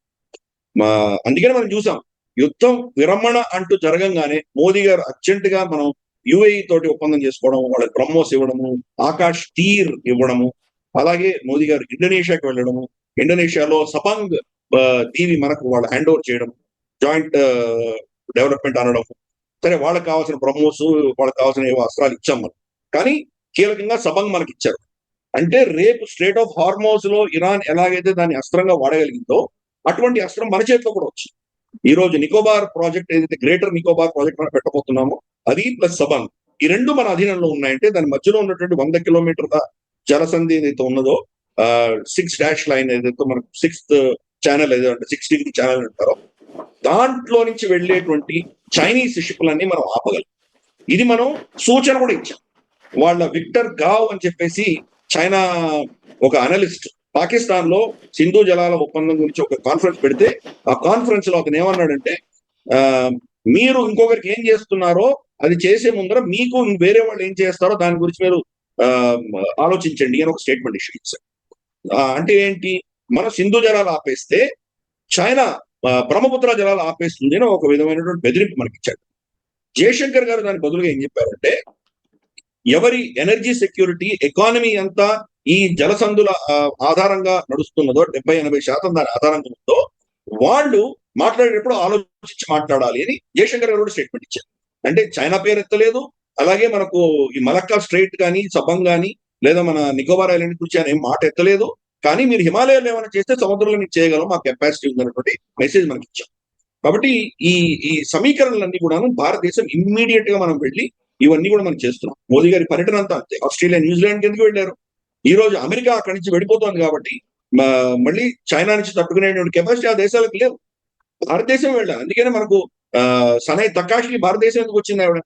అందుకని మనం చూసాం, యుద్ధం విరమణ అంటూ జరగంగానే మోదీ గారు అర్జెంట్ గా మనం యుఏఈ తోటి ఒప్పందం చేసుకోవడం, వాళ్ళకి బ్రహ్మోస్ ఇవ్వడము, ఆకాష్ తీర్ ఇవ్వడము, అలాగే మోదీ గారు ఇండోనేషియాకి వెళ్ళడము, ఇండోనేషియాలో సపాంగ్ దీవి మనకు వాళ్ళు హ్యాండ్ ఓవర్ చేయడం, జాయింట్ డెవలప్మెంట్ అనడం. సరే, వాళ్ళకి కావాల్సిన బ్రహ్మోస్, వాళ్ళకి కావాల్సిన ఏవో అస్త్రాలు ఇచ్చాం మనం, కానీ కీలకంగా సబంగ్ మనకి ఇచ్చారు. అంటే రేపు స్ట్రేట్ ఆఫ్ హార్మోస్ లో ఇరాన్ ఎలాగైతే దాన్ని అస్త్రంగా వాడగలిగిందో అటువంటి అస్త్రం మన చేతిలో కూడా వచ్చింది. ఈ రోజు నికోబార్ ప్రాజెక్ట్ ఏదైతే గ్రేటర్ నికోబార్ ప్రాజెక్ట్ మనం పెట్టబోతున్నామో అది ప్లస్ సబంగ్, ఈ రెండు మన అధీనంలో ఉన్నాయంటే దాని మధ్యలో ఉన్నటువంటి 100 కిలోమీటర్ల జలసంధి ఏదైతే ఉన్నదో, 6 లైన్ ఏదైతే మనకు 6th ఛానల్ ఏదైతే 6 డిగ్రీ ఛానల్ అంటారో, దాంట్లో నుంచి వెళ్ళేటువంటి చైనీస్ షిప్లన్నీ మనం ఆపగలం. ఇది మనం సూచన కూడా ఇచ్చాం. వాళ్ళ విక్టర్ గావ్ అని చెప్పేసి చైనా ఒక అనలిస్ట్ పాకిస్తాన్ లో సింధు జలాల ఒప్పందం గురించి ఒక కాన్ఫరెన్స్ పెడితే ఆ కాన్ఫరెన్స్ లో అతను ఏమన్నాడంటే, మీరు ఇంకొకరికి ఏం చేస్తున్నారో అది చేసే ముందర మీకు వేరే వాళ్ళు ఏం చేస్తారో దాని గురించి మీరు ఆలోచించండి అని ఒక స్టేట్మెంట్ ఇష్యూ ఇచ్చారు. అంటే ఏంటి, మనం సింధు జలాలు ఆపేస్తే చైనా బ్రహ్మపుత్ర జలాలు ఆపేస్తుంది అని ఒక విధమైనటువంటి బెదిరింపు మనకి ఇచ్చాడు. జయశంకర్ గారు దాని బదులుగా ఏం చెప్పారంటే, ఎవరి ఎనర్జీ సెక్యూరిటీ ఎకానమీ అంతా ఈ జలసంధుల ఆధారంగా నడుస్తున్నదో, 70-80% దాని ఆధారంగా ఉందో, వాళ్ళు మాట్లాడేటప్పుడు ఆలోచించి మాట్లాడాలి అని జయశంకర్ గారు కూడా స్టేట్మెంట్ ఇచ్చారు. అంటే చైనా పేరు ఎత్తలేదు, అలాగే మనకు ఈ మలక్కా స్ట్రైట్ కానీ, సబంగ్ కానీ, లేదా మన నికోబార్ ఐలాండ్ గురించి ఆయన ఏం మాట ఎత్తలేదు. కానీ మీరు హిమాలయాలు ఏమైనా చేస్తే సముద్రంలో మీకు చేయగలం, మా కెపాసిటీ ఉందన్నటువంటి మెసేజ్ మనకి ఇచ్చాం. కాబట్టి ఈ ఈ సమీకరణలన్నీ కూడా భారతదేశం ఇమ్మీడియట్ గా మనం వెళ్ళి ఇవన్నీ కూడా మనం చేస్తున్నాం. మోదీ గారి పర్యటన అంతా అంతే. ఆస్ట్రేలియా, న్యూజిలాండ్ ఎందుకు వెళ్ళారు? ఈ రోజు అమెరికా అక్కడి నుంచి వెళ్ళిపోతుంది కాబట్టి మళ్ళీ చైనా నుంచి తట్టుకునేటువంటి కెపాసిటీ ఆ దేశాలకు లేవు, భారతదేశం వెళ్ళాలి. అందుకనే మనకు సనై తకాషి భారతదేశం ఎందుకు వచ్చింది ఆవిడ.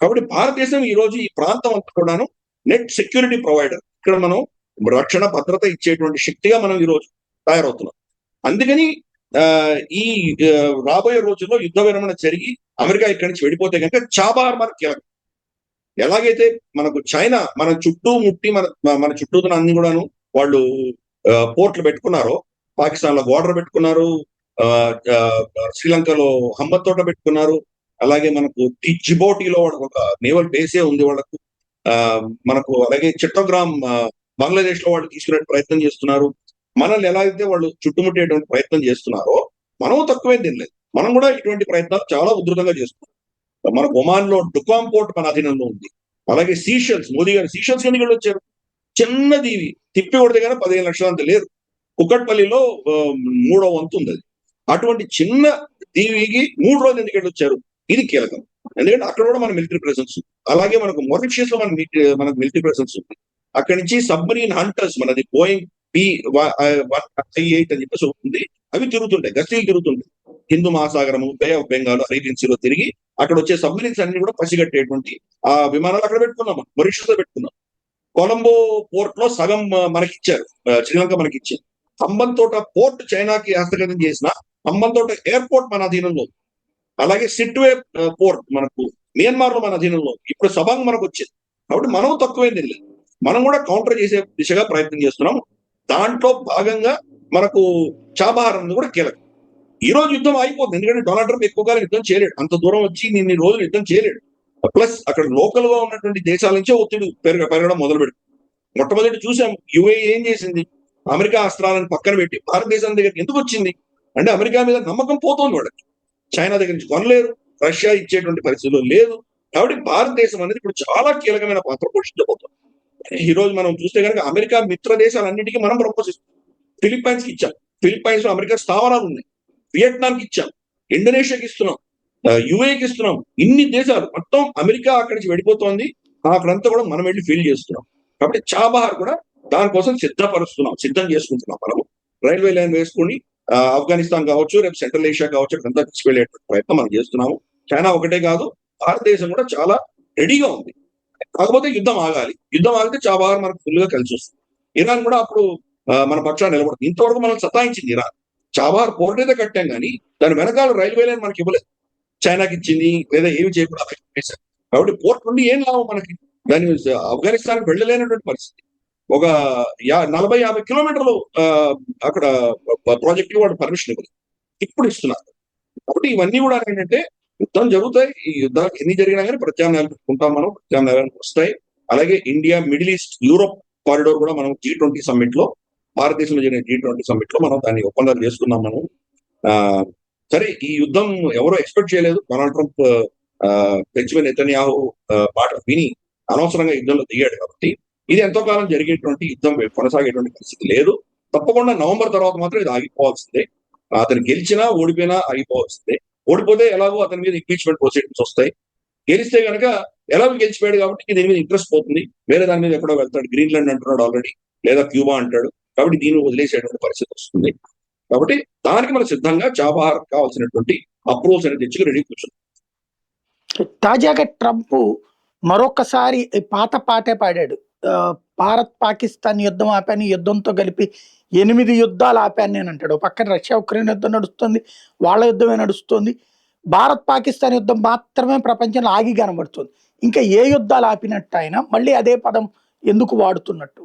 కాబట్టి భారతదేశం ఈ రోజు ఈ ప్రాంతం అంతా కూడాను నెట్ సెక్యూరిటీ ప్రొవైడర్, ఇక్కడ మనం రక్షణ భద్రత ఇచ్చేటువంటి శక్తిగా మనం ఈ రోజు తయారవుతున్నాం. అందుకని ఈ రాబోయే రోజుల్లో యుద్ధ విరమణ జరిగి అమెరికా ఇక్కడి నుంచి వెళ్ళిపోతే కనుక చాబార్ మనకు కీలకం. ఎలాగైతే మనకు చైనా మన చుట్టూ ముట్టి మన చుట్టూతున్న అన్ని కూడాను వాళ్ళు పోర్ట్లు పెట్టుకున్నారో, పాకిస్తాన్ లో బోర్డర్ పెట్టుకున్నారు, శ్రీలంకలో హంబత్ తోట పెట్టుకున్నారు, అలాగే మనకు జిబోటిలో వాళ్ళకు ఒక నేవల్ బేసే ఉంది వాళ్ళకు, మనకు అలాగే చిట్టోగ్రామ్ బంగ్లాదేశ్ లో వాళ్ళు తీసుకునే ప్రయత్నం చేస్తున్నారు. మనల్ని ఎలా అయితే వాళ్ళు చుట్టుముట్టేటువంటి ప్రయత్నం చేస్తున్నారో మనము తక్కువేం తినలేదు, మనం కూడా ఇటువంటి ప్రయత్నాలు చాలా ఉధృతంగా చేస్తున్నాం. మన ఒమాన్ లో డుకాం పోర్ట్ మన అధీనంలో ఉంది. అలాగే సీషెల్స్, మోదీ గారు సీషెల్స్ ఎందుకు వచ్చారు? చిన్న దీవి, తిప్పి కొడితే కానీ 15 లక్షల అంత లేరు. కుక్కట్పల్లిలో 3వ వంతు ఉంది అది. అటువంటి చిన్న దీవికి 3 రోజులు ఎందుకు వచ్చారు? ఇది కీలకం. ఎందుకంటే అక్కడ కూడా మన మిలిటరీ ప్రెసెన్స్ ఉంది. అలాగే మనకు మారిషియస్ లో మనకు మిలిటరీ ప్రెసెన్స్ ఉంది. అక్కడి నుంచి సబ్మరీన్ హంటర్స్, మనది బోయింగ్ P-138 అని చెప్పేసి ఉంది, అవి తిరుగుతుంటాయి, గస్తీలు తిరుగుతుంటాయి హిందూ మహాసాగరము, బే ఆఫ్ బెంగాల్, అరేబియన్ సీలో తిరిగి అక్కడ వచ్చే సబ్మరీన్స్ అన్ని కూడా పసిగట్టేటువంటి ఆ విమానాలు అక్కడ పెట్టుకున్నాం, మారిషియస్ లో పెట్టుకున్నాం. కొలంబో పోర్ట్ లో సగం మనకి ఇచ్చారు, శ్రీలంక మనకి ఇచ్చింది. హంబన్తోట పోర్ట్ చైనాకి హస్తగతం చేసిన హంబన్తోట ఎయిర్పోర్ట్ మన అధీనంలో. అలాగే సిట్వే పోర్ట్ మనకు మియన్మార్ లో మన అధీనంలో. ఇప్పుడు సబాంగ్ మనకు వచ్చింది. కాబట్టి మనం తక్కువేం తెలియదు, మనం కూడా కౌంటర్ చేసే దిశగా ప్రయత్నం చేస్తున్నాం. దాంట్లో భాగంగా మనకు చాబహార్ అనేది కూడా కీలకం. ఈ రోజు యుద్ధం అయిపోతుంది, ఎందుకంటే డొనాల్డ్ ట్రంప్ ఎక్కువ కాలం యుద్ధం చేయలేడు, అంత దూరం వచ్చి నిన్ని రోజులు యుద్ధం చేయలేడు. ప్లస్ అక్కడ లోకల్ గా ఉన్నటువంటి దేశాల నుంచే ఒత్తిడి పెరగడం మొదలు పెడుతుంది. మొట్టమొదటి చూసాం యుఏ ఏం చేసింది, అమెరికా అస్త్రాలను పక్కన పెట్టి భారతదేశం దగ్గరికి ఎందుకు వచ్చింది అంటే అమెరికా మీద నమ్మకం పోతోంది వాళ్ళకి. చైనా దగ్గర నుంచి కొనలేరు, రష్యా ఇచ్చేటువంటి పరిస్థితుల్లో లేదు. కాబట్టి భారతదేశం అనేది ఇప్పుడు చాలా కీలకమైన పాత్ర పోషించబోతుంది. ఈ రోజు మనం చూస్తే కనుక అమెరికా మిత్ర దేశాలన్నిటికీ మనం ప్రపోజ్ ఇస్తాం. ఫిలిప్పైన్స్ కి ఇచ్చాం, ఫిలిప్పైన్స్ లో అమెరికా స్థావరాలు ఉన్నాయి. వియట్నాంకి ఇచ్చాం, ఇండోనేషియాకి ఇస్తున్నాం, యుఏకి ఇస్తున్నాం. ఇన్ని దేశాలు మొత్తం అమెరికా అక్కడి నుంచి వెళ్ళిపోతోంది, అక్కడంతా కూడా మనం వెళ్ళి ఫీల్ చేస్తున్నాం. కాబట్టి చాబహార్ కూడా దానికోసం సిద్ధం చేసుకుంటున్నాం. మనం రైల్వే లైన్ వేసుకుని ఆఫ్ఘనిస్తాన్ కావచ్చు, రేపు సెంట్రల్ ఏషియా కావచ్చు, అక్కడంతా తీసుకెళ్లేటువంటి ప్రయత్నం మనం చేస్తున్నాము. చైనా ఒకటే కాదు, భారతదేశం కూడా చాలా రెడీగా ఉంది. కాకపోతే యుద్ధం ఆగాలి, యుద్ధం ఆగితే చాబహార్ మనకు ఫుల్ గా కలిసి వస్తుంది. ఇరాన్ కూడా అప్పుడు మన పక్షాన్ని నిలబడుతుంది. ఇంతవరకు మనం సతాయించింది ఇరాన్. చాబహార్ పోర్ట్ అయితే కట్టాం కానీ దాని వెనకాల రైల్వే లైన్ మనకి ఇవ్వలేదు, చైనాకి ఇచ్చింది, లేదా ఏమి చేయకుండా చేశారు. కాబట్టి పోర్ట్ నుండి ఏం లాభం మనకి, దాని ఆఫ్ఘనిస్తాన్ వెళ్ళలేనటువంటి పరిస్థితి. ఒక 40-50 కిలోమీటర్లు అక్కడ ప్రాజెక్టు వాళ్ళు పర్మిషన్ ఇవ్వలేదు, ఇప్పుడు ఇస్తున్నారు. కాబట్టి ఇవన్నీ కూడా ఏంటంటే యుద్ధం జరుగుతాయి. ఈ యుద్ధాలు ఎన్ని జరిగినా కానీ ప్రత్యామ్నాయాలు పెట్టుకుంటాం, మనం ప్రత్యామ్నాయాలు వస్తాయి. అలాగే India, middle east, Europe corridor కూడా మనం G20 సమ్మిట్ లో, భారతదేశంలో జరిగిన G20 సమ్మిట్ లో మనం దాన్ని ఒప్పందాలు చేసుకున్నాం మనం. సరే, ఈ యుద్ధం ఎవరో ఎక్స్పెక్ట్ చేయలేదు. డొనాల్డ్ ట్రంప్ బెంజమిన్ నెతన్యాహు మాట విని అనవసరంగా యుద్ధంలో దిగాడు. కాబట్టి ఇది ఎంతో కాలం జరిగేటువంటి యుద్ధం కొనసాగేటువంటి పరిస్థితి లేదు. తప్పకుండా నవంబర్ తర్వాత మాత్రం ఇది ఆగిపోవాల్సిందే. అతను గెలిచినా ఓడిపోయినా ఆగిపోవాల్సిందే. ఓడిపోతే ఎలాగో అతని మీద ఇంపీచ్మెంట్ ప్రొసీడింగ్స్ వస్తాయి. గెలిస్తే కనుక ఎలాగో గెలిచిపోయాడు కాబట్టి దీని మీద ఇంట్రెస్ట్ పోతుంది, వేరే దాని మీద ఎక్కడో వెళ్తాడు. గ్రీన్లాండ్ అంటున్నాడు ఆల్రెడీ, లేదా క్యూబా అంటాడు. కాబట్టి దీన్ని వదిలేసేటువంటి పరిస్థితి వస్తుంది. కాబట్టి దానికి మనం సిద్ధంగా చాబహార్ కావాల్సినటువంటి అప్రూవల్స్ అనేది తెచ్చుకు రెడీ కూర్చున్నాం. తాజాగా ట్రంప్ మరొకసారి పాత పాటే పాడాడు. భారత్ పాకిస్తాన్ యుద్ధం ఆపాను, యుద్ధంతో కలిపి 8 యుద్ధాలు ఆపాను నేను అంటాడు. పక్కన రష్యా ఉక్రెయిన్ యుద్ధం నడుస్తుంది, వాళ్ళ యుద్ధమే నడుస్తుంది. భారత్ పాకిస్తాన్ యుద్ధం మాత్రమే ప్రపంచంలో ఆగి కనబడుతుంది. ఇంకా ఏ యుద్ధాలు ఆపినట్టు ఆయన మళ్ళీ అదే పదం ఎందుకు వాడుతున్నట్టు?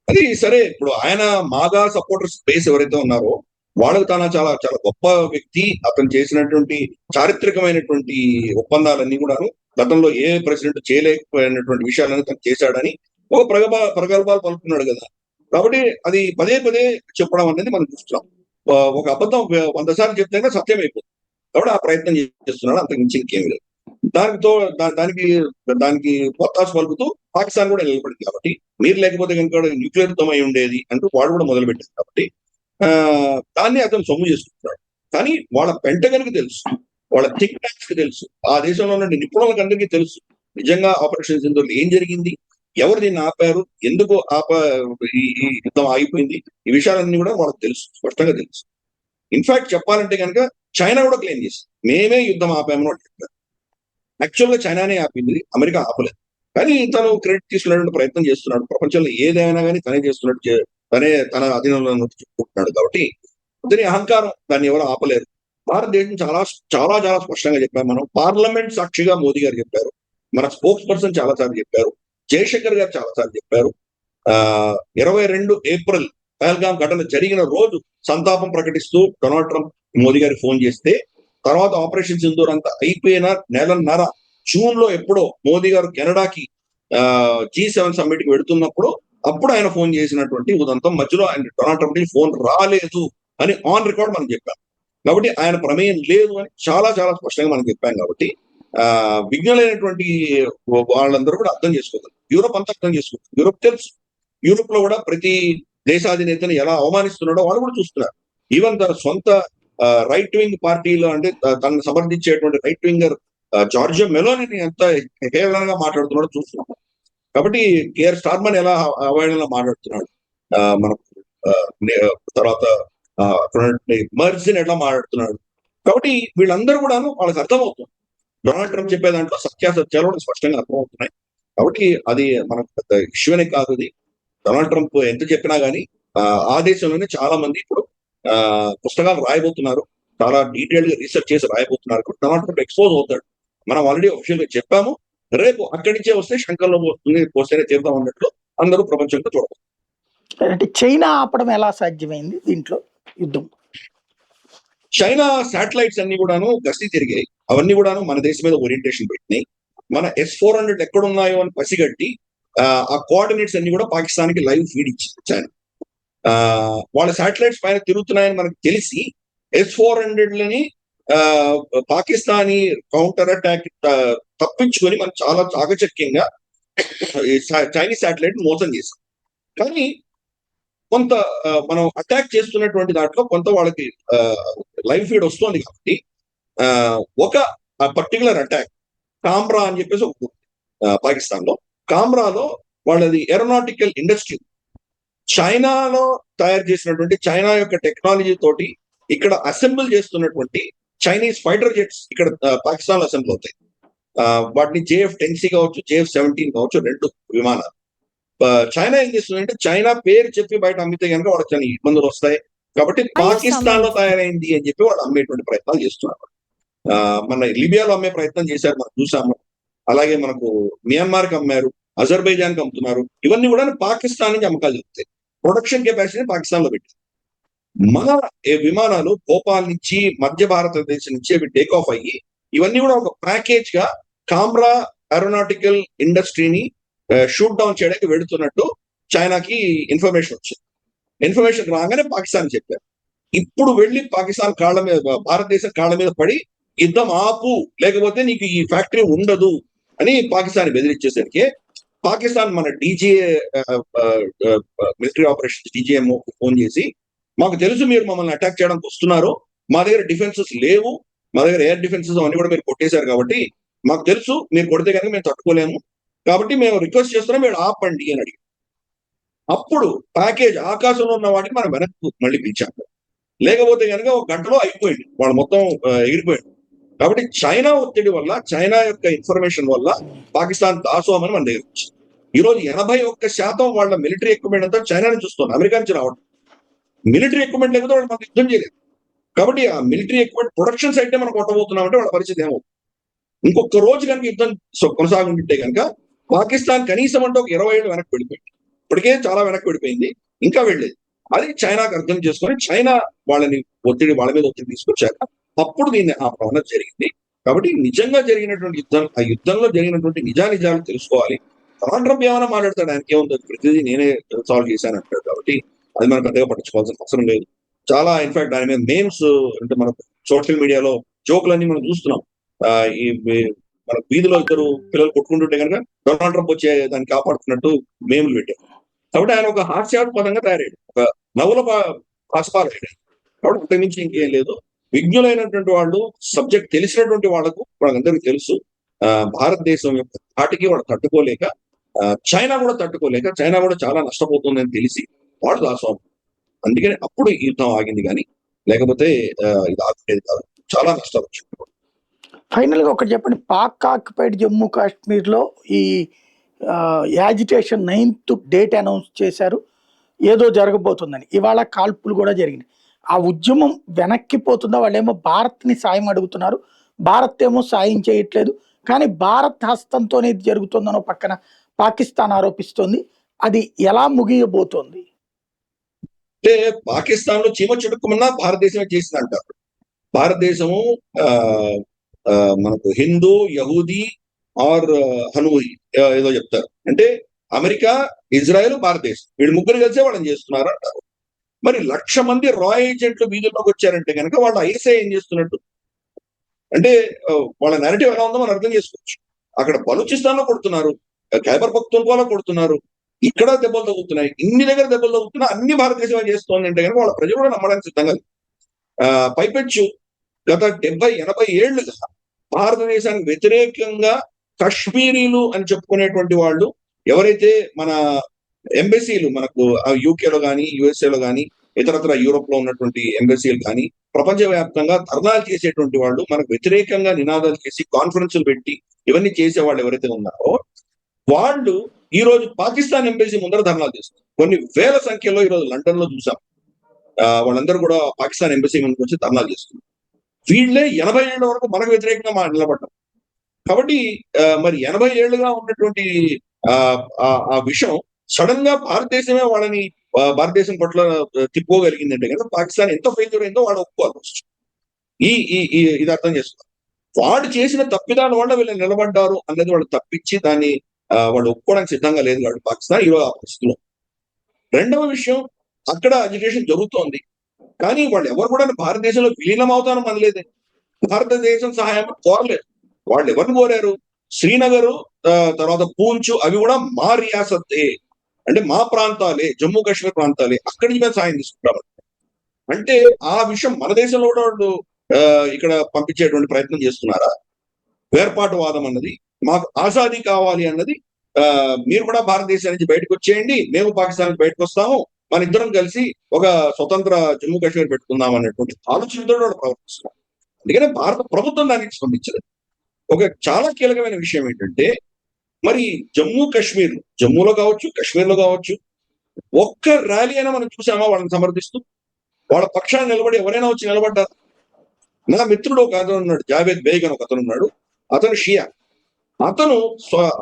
అది సరే, ఇప్పుడు ఆయన మాగా సపోర్టర్స్ బేస్ ఎవరైతే ఉన్నారో వాళ్ళకు చాలా చాలా చాలా గొప్ప వ్యక్తి. అతను చేసినటువంటి చారిత్రకమైనటువంటి ఒప్పందాలన్నీ కూడాను గతంలో ఏ ప్రెసిడెంట్ చేయలేకపోయినటువంటి విషయాలను తను చేశాడని ఒక ప్రగల్భాలు పలుకున్నాడు కదా. కాబట్టి అది పదే పదే చెప్పడం అనేది మనం చూస్తున్నాం. ఒక అబద్ధం 100 సార్లు చెప్తే సత్యం అయిపోతుంది. కాబట్టి ఆ ప్రయత్నం చేస్తున్నాడు, అంతకు మించి ఇంకేమీ లేదు. దానికి పొత్తాసు పలుకుతూ పాకిస్తాన్ కూడా నిలబడింది. కాబట్టి మీరు లేకపోతే కనుక న్యూక్లియర్ యుద్ధం అయి ఉండేది అంటూ వాడు కూడా మొదలు పెట్టారు. కాబట్టి దాన్ని అతను సొమ్ము చేసుకుంటున్నాడు. కానీ వాళ్ళ పెంటగన్కి తెలుసు, వాళ్ళ థింక్ ట్యాంక్స్ కి తెలుసు, ఆ దేశంలో ఉన్న నిపుణులకు అందరికీ తెలుసు నిజంగా ఆపరేషన్ సింధూర్లో ఏం జరిగింది, ఎవరు దీన్ని ఆపారు, ఎందుకు ఈ యుద్ధం ఆగిపోయింది, ఈ విషయాలన్నీ కూడా వాళ్ళకి తెలుసు, స్పష్టంగా తెలుసు. ఇన్ఫాక్ట్ చెప్పాలంటే కనుక చైనా కూడా క్లెయిమ్ చేసింది, మేమే యుద్ధం ఆపామని వాళ్ళు చెప్పారు. యాక్చువల్ గా చైనానే ఆపింది, అమెరికా ఆపలేదు. కానీ తను క్రెడిట్ తీసుకునేటువంటి ప్రయత్నం చేస్తున్నాడు. ప్రపంచంలో ఏదైనా కానీ తనే చేస్తున్నట్టు, తన అధీనంలో చెప్పుకుంటున్నాడు. కాబట్టి అతని అహంకారం, దాన్ని ఎవరు ఆపలేరు. భారతదేశం చాలా చాలా చాలా స్పష్టంగా చెప్పారు. మనం పార్లమెంట్ సాక్షిగా మోదీ గారు చెప్పారు, మన స్పోక్స్ పర్సన్ చాలా సార్లు చెప్పారు, జయశంకర్ గారు చాలా సార్లు చెప్పారు. 22 ఏప్రిల్ పహల్గాం ఘటన జరిగిన రోజు సంతాపం ప్రకటిస్తూ డొనాల్డ్ ట్రంప్ మోదీ గారికి ఫోన్ చేస్తే, తర్వాత ఆపరేషన్ సింధూర్ అంతా అయిపోయిన నెలన్నర జూన్ లో ఎప్పుడో మోదీ గారు కెనడాకి G7 సమ్మిట్ కి వెడుతున్నప్పుడు అప్పుడు ఆయన ఫోన్ చేసినటువంటి ఉదంతం, మధ్యలో ఆయన డొనాల్డ్ ట్రంప్ కి ఫోన్ రాలేదు అని ఆన్ రికార్డ్ మనం చెప్పాం. కాబట్టి ఆయన ప్రమేయం లేదు అని చాలా చాలా స్పష్టంగా మనం చెప్పాం. కాబట్టి విజ్ఞులైనటువంటి వాళ్ళందరూ కూడా అర్థం చేసుకోగలరు. యూరోప్ అంతా అర్థం చేసుకుంటారు. యూరోప్ తెలుసు, యూరోప్ లో కూడా ప్రతి దేశాధినేతను ఎలా అవమానిస్తున్నాడో వాళ్ళు కూడా చూస్తున్నారు. ఈవెన్ తన సొంత రైట్ వింగ్ పార్టీలో, అంటే తనను సమర్థించేటువంటి రైట్ వింగర్ జార్జియా మెలోనీని ఎంత హేళనగా మాట్లాడుతున్నాడో చూస్తున్నాం. కాబట్టి కేఆర్ స్టార్మన్ ఎలా అవహేళనగా మాట్లాడుతున్నాడు, మన తర్వాత మర్జిన్ ఎట్లా మాట్లాడుతున్నాడు. కాబట్టి వీళ్ళందరూ కూడాను వాళ్ళకి అర్థమవుతుంది. డొనాల్డ్ ట్రంప్ చెప్పే దాంట్లో సత్యాసత్యాలు కూడా స్పష్టంగా అర్థమవుతున్నాయి. కాబట్టి అది మనకు పెద్ద ఇష్యూనే కాదు. అది డొనాల్డ్ ట్రంప్ ఎంత చెప్పినా కానీ ఆ దేశంలోనే చాలా మంది ఇప్పుడు పుస్తకాలు రాయబోతున్నారు, చాలా డీటెయిల్డ్ గా రీసెర్చ్ చేసి రాయబోతున్నారు. డొనాల్డ్ ట్రంప్ ఎక్స్పోజ్ అవుతాడు. మనం ఆల్రెడీ అఫీషియల్ గా చెప్పాము, రేపు అక్కడి నుంచే వస్తే శంకర్లో పోస్తేనే తీర్థం అన్నట్లు అందరూ ప్రపంచంలో చూడవచ్చు. అంటే చైనా ఆపడం ఎలా సాధ్యమైంది దీంట్లో యుద్ధం? చైనా శాటిలైట్స్ అన్ని కూడాను గస్తీ తిరిగాయి. అవన్నీ కూడాను మన దేశం మీద ఓరియంటేషన్ పెట్టినాయి. మన S-400 ఎక్కడ ఉన్నాయో అని పసిగట్టి ఆ కోఆర్డినేట్స్ అన్ని కూడా పాకిస్తాన్ కి లైవ్ ఫీడ్ ఇచ్చింది చైనా. వాళ్ళ శాటిలైట్స్ పైన తిరుగుతున్నాయని మనకు తెలిసి S-400లని పాకిస్తానీ కౌంటర్ అటాక్ తప్పించుకొని మనం చాలా చాకచక్యంగా చైనీస్ శాటిలైట్ మోసం చేశాం. కానీ కొంత మనం అటాక్ చేస్తున్నటువంటి దాంట్లో కొంత వాళ్ళకి లైవ్ ఫీడ్ వస్తుంది కాబట్టి ఒక పర్టికులర్ అటాక్ కామ్రా అని చెప్పేసి ఒక పాకిస్తాన్ లో కామ్రాలో వాళ్ళది ఏరోనాటికల్ ఇండస్ట్రీ చైనాలో తయారు చేసినటువంటి చైనా యొక్క టెక్నాలజీ తోటి ఇక్కడ అసెంబుల్ చేస్తున్నటువంటి చైనీస్ ఫైటర్ జెట్స్ ఇక్కడ పాకిస్తాన్ లో అసెంబుల్ అవుతాయి. వాటిని JF-10C కావచ్చు, JF-17 కావచ్చు, 2 విమానాలు. చైనా ఏం చేస్తుందంటే చైనా పేరు చెప్పి బయట అమ్మితే కనుక వాళ్ళకి చాలా ఇబ్బందులు వస్తాయి కాబట్టి పాకిస్తాన్ లో తయారైంది అని చెప్పి వాళ్ళు అమ్మేటువంటి ప్రయత్నాలు చేస్తున్నారు. మన లిబియాలో అమ్మే ప్రయత్నం చేశారు, మనం చూసాము. అలాగే మనకు మియాన్మార్ కి అమ్మారు, అజర్బైజాన్ కి అమ్ముతున్నారు. ఇవన్నీ కూడా పాకిస్తాన్ నుంచి అమ్మకాలు జరుగుతాయి. ప్రొడక్షన్ కెపాసిటీ పాకిస్తాన్ లో పెట్టారు. మన విమానాలు భోపాల్ నుంచి మధ్య భారతదేశం నుంచి అవి టేక్ ఆఫ్ అయ్యి ఇవన్నీ కూడా ఒక ప్యాకేజ్ గా కామ్రా ఏరోనాటికల్ ఇండస్ట్రీని షూట్ డౌన్ చేయడానికి వెళుతున్నట్టు చైనాకి ఇన్ఫర్మేషన్ వచ్చింది. ఇన్ఫర్మేషన్ రాగానే పాకిస్తాన్ చెప్పారు. ఇప్పుడు వెళ్ళి పాకిస్తాన్ కాళ్ళ మీద, భారతదేశం కాళ్ళ మీద పడి యుద్ధం ఆపు లేకపోతే నీకు ఈ ఫ్యాక్టరీ ఉండదు అని పాకిస్తాన్ బెదిరించేసరికి పాకిస్తాన్ మన DGA military operations DGMO phone చేసి మాకు తెలుసు మీరు మమ్మల్ని అటాక్ చేయడానికి వస్తున్నారు, మా దగ్గర డిఫెన్సెస్ లేవు, మా దగ్గర ఎయిర్ డిఫెన్సెస్ అన్ని కూడా మీరు కొట్టేశారు కాబట్టి మాకు తెలుసు మీరు కొడితే కనుక మేము తట్టుకోలేము కాబట్టి మేము రిక్వెస్ట్ చేస్తున్నాం మీరు ఆపండి అని అడిగి అప్పుడు ప్యాకేజ్ ఆకాశంలో ఉన్న వాటిని మనం వెనక్కి మళ్ళీ పిలిచాము. లేకపోతే కనుక ఒక గంటలో అయిపోయింది, వాళ్ళు మొత్తం ఎగిరిపోయింది. కాబట్టి చైనా ఒత్తిడి వల్ల, చైనా యొక్క ఇన్ఫర్మేషన్ వల్ల పాకిస్తాన్ దాసోహమని మన దగ్గర వచ్చింది. ఈరోజు 81% వాళ్ళ మిలిటరీ ఎక్విప్మెంట్ అంతా చైనా నుంచి వస్తుంది, అమెరికా నుంచి రావడం. మిలిటరీ ఎక్విప్మెంట్ లేకపోతే వాళ్ళు మనకు యుద్ధం చేయలేదు. కాబట్టి ఆ మిలిటరీ ఎక్విప్మెంట్ ప్రొడక్షన్ సైడ్ మనం కొట్టబోతున్నాం అంటే వాళ్ళ పరిస్థితి ఏమవుతుంది? ఇంకొక రోజు కనుక యుద్ధం కొనసాగుంటే కనుక పాకిస్తాన్ కనీసం అంటే ఒక 20 ఏళ్ళు వెనక్కి వెళ్ళిపోయింది. ఇప్పటికే చాలా వెనక్కి వెళ్ళిపోయింది, ఇంకా వెళ్ళేది. అది చైనాకు అర్థం చేసుకొని చైనా వాళ్ళ మీద ఒత్తిడి తీసుకొచ్చాక అప్పుడు దీన్ని ఆ ప్రవణత జరిగింది. కాబట్టి నిజంగా జరిగినటువంటి యుద్ధం, ఆ యుద్ధంలో జరిగినటువంటి నిజాలు తెలుసుకోవాలి. ట్రంప్ ఏమైనా మాట్లాడతాడు, ఆయనకి ఏముంది, ప్రతిదీ నేనే సాల్వ్ చేశాను అంటాడు. కాబట్టి అది మనం పెద్దగా పట్టించుకోవాల్సిన అవసరం లేదు. చాలా ఇన్ఫాక్ట్ ఆయన మీద మేమ్స్ అంటే మన సోషల్ మీడియాలో జోకులన్నీ మనం చూస్తున్నాం. ఈ మన వీధిలో ఇద్దరు పిల్లలు కొట్టుకుంటుంటే కనుక డొనాల్డ్ ట్రంప్ వచ్చే దాన్ని కాపాడుతున్నట్టు మేములు పెట్టారు. కాబట్టి ఆయన ఒక హాస్యాస్పదంగా తయారయ్యాడు, ఒక నవ్వుల పాసపాలయ్యాడు. కాబట్టి అంతకు మించి ఇంకేం లేదు. విజ్ఞులైనటువంటి వాళ్ళు, సబ్జెక్ట్ తెలిసినటువంటి వాళ్ళకు వాళ్ళందరికీ తెలుసు భారతదేశం యొక్క ధాటికి వాళ్ళు తట్టుకోలేక, చైనా కూడా తట్టుకోలేక, చైనా కూడా చాలా నష్టపోతుందని తెలిసి వాళ్ళు దాసోహం. అందుకని అప్పుడు ఈ యుద్ధం ఆగింది, కానీ లేకపోతే ఇది ఆగేది కాదు. చాలా నష్టాలు వచ్చింది. ఫైనల్ గా ఒకటి చెప్పండి, పాక్ ఆక్యుపైడ్ జమ్మూ కాశ్మీర్ లో ఈ యాజిటేషన్ 9th డేట్ అనౌన్స్ చేశారు, ఏదో జరగబోతుందని. ఇవాళ కాల్పులు కూడా జరిగినాయి. ఆ ఉద్యమం వెనక్కి పోతుందా? వాళ్ళేమో భారత్ని సాయం అడుగుతున్నారు, భారత్ ఏమో సాయం చేయట్లేదు, కానీ భారత్ హస్తంతోనే ఇది జరుగుతుందనో పక్కన పాకిస్తాన్ ఆరోపిస్తోంది. అది ఎలా ముగియబోతోంది? అంటే పాకిస్తాన్ లో చీమ చుట్టుకున్నా భారతదేశమే చేసింది అంటారు. భారతదేశము మనకు హిందూ, యహూదీ ఆర్ హనూయి ఏదో చెప్తారు. అంటే అమెరికా, ఇజ్రాయెల్, భారతదేశం వీళ్ళు ముగ్గురు కలిసే వాళ్ళని చేస్తున్నారు అంటారు. మరి 1,00,000 మంది రా ఏజెంట్లు వీధుల్లోకి వచ్చారంటే కనుక వాళ్ళ ఐఎస్ఐ ఏం చేస్తున్నట్టు? అంటే వాళ్ళ నెరటివ్ ఎలా ఉందో మనం అర్థం చేసుకోవచ్చు. అక్కడ బలూచిస్తాన్ లో కొడుతున్నారు, ఖైబర్ పఖ్తూన్ఖ్వాలో కొడుతున్నారు, ఇక్కడ దెబ్బలు తగ్గుతున్నాయి. ఇన్ని దగ్గర దెబ్బలు తగ్గుతున్నా అన్ని భారతదేశం చేస్తోంది అంటే కనుక వాళ్ళ ప్రజలు కూడా నమ్మడానికి సిద్ధంగా పైపెచ్చు గత 70-80 ఏళ్లుగా భారతదేశానికి వ్యతిరేకంగా కశ్మీరీలు అని చెప్పుకునేటువంటి వాళ్ళు ఎవరైతే మన ఎంబసీలు మనకు యూకేలో కానీ, యుఎస్ఏలో కానీ, ఇతరత్ర యూరోప్ లో ఉన్నటువంటి ఎంబసీలు కానీ ప్రపంచవ్యాప్తంగా ధర్నాలు చేసేటువంటి వాళ్ళు, మనకు వ్యతిరేకంగా నినాదాలు చేసి కాన్ఫరెన్సులు పెట్టి ఇవన్నీ చేసే వాళ్ళు ఎవరైతే ఉన్నారో వాళ్ళు ఈ రోజు పాకిస్తాన్ ఎంబసీ ముందర ధర్నాలు చేస్తారు. కొన్ని వేల సంఖ్యలో ఈ రోజు లండన్ లో చూసాం. వాళ్ళందరూ కూడా పాకిస్తాన్ ఎంబసీ ముందుకు వచ్చి ధర్నాలు చేస్తున్నారు. వీళ్ళే 80 ఏళ్ల వరకు మనకు వ్యతిరేకంగా నిలబడ్డాం. కాబట్టి మరి 80 ఏళ్లుగా ఉన్నటువంటి ఆ విషయం సడన్ గా భారతదేశమే వాళ్ళని భారతదేశం పట్ల తిప్పుకోగలిగిందంటే కనుక పాకిస్తాన్ ఎంత ఫెయిల్యూర్ అయిందో వాళ్ళు ఒప్పుకోవాలి. ఇది అర్థం చేసుకోవాలి. వాడు చేసిన తప్పిదాల వల్ల వీళ్ళు నిలబడ్డారు అన్నది వాళ్ళు తప్పించి దాన్ని వాళ్ళు ఒప్పుకోవడానికి సిద్ధంగా లేదు కాబట్టి పాకిస్తాన్ ఈరోజు ఆ పరిస్థితిలో. రెండవ విషయం, అక్కడ అజిటేషన్ జరుగుతోంది, కానీ వాళ్ళు ఎవరు కూడా భారతదేశంలో విలీనం అవుతాను అనలేదే, భారతదేశం సహాయం కోరలేదు. వాళ్ళు ఎవరిని కోరారు? శ్రీనగర్, తర్వాత పూంచ్, అవి కూడా మా రియాసత్తే, అంటే మా ప్రాంతాలే, జమ్మూ కాశ్మీర్ ప్రాంతాలే, అక్కడి నుంచి మేము సాయం తీసుకుంటాం. అంటే ఆ విషయం మన దేశంలో కూడా వాళ్ళు ఇక్కడ పంపించేటువంటి ప్రయత్నం చేస్తున్నారా? వేర్పాటువాదం అన్నది, మాకు ఆజాదీ కావాలి అన్నది, మీరు కూడా భారతదేశం నుంచి బయటకు వచ్చేయండి, మేము పాకిస్తాన్ నుంచి బయటకు వస్తాము, మన ఇద్దరం కలిసి ఒక స్వతంత్ర జమ్మూ కాశ్మీర్ పెట్టుకుందాం అనేటువంటి ఆలోచనతో వాళ్ళు ప్రవర్తిస్తున్నారు. అందుకనే భారత ప్రభుత్వం దానికి స్పందించలేదు. ఒక చాలా కీలకమైన విషయం ఏంటంటే, మరి జమ్మూలో కావచ్చు, కాశ్మీర్లో కావచ్చు, ఒక్క ర్యాలీ అయినా మనం చూసామా వాళ్ళని సమర్థిస్తూ? వాళ్ళ పక్షాన్ని నిలబడి ఎవరైనా వచ్చి నిలబడ్డారు? నా మిత్రుడు ఒక అతను ఉన్నాడు, జావేద్ బేగ్ అని ఒక అతను ఉన్నాడు, అతను షియా. అతను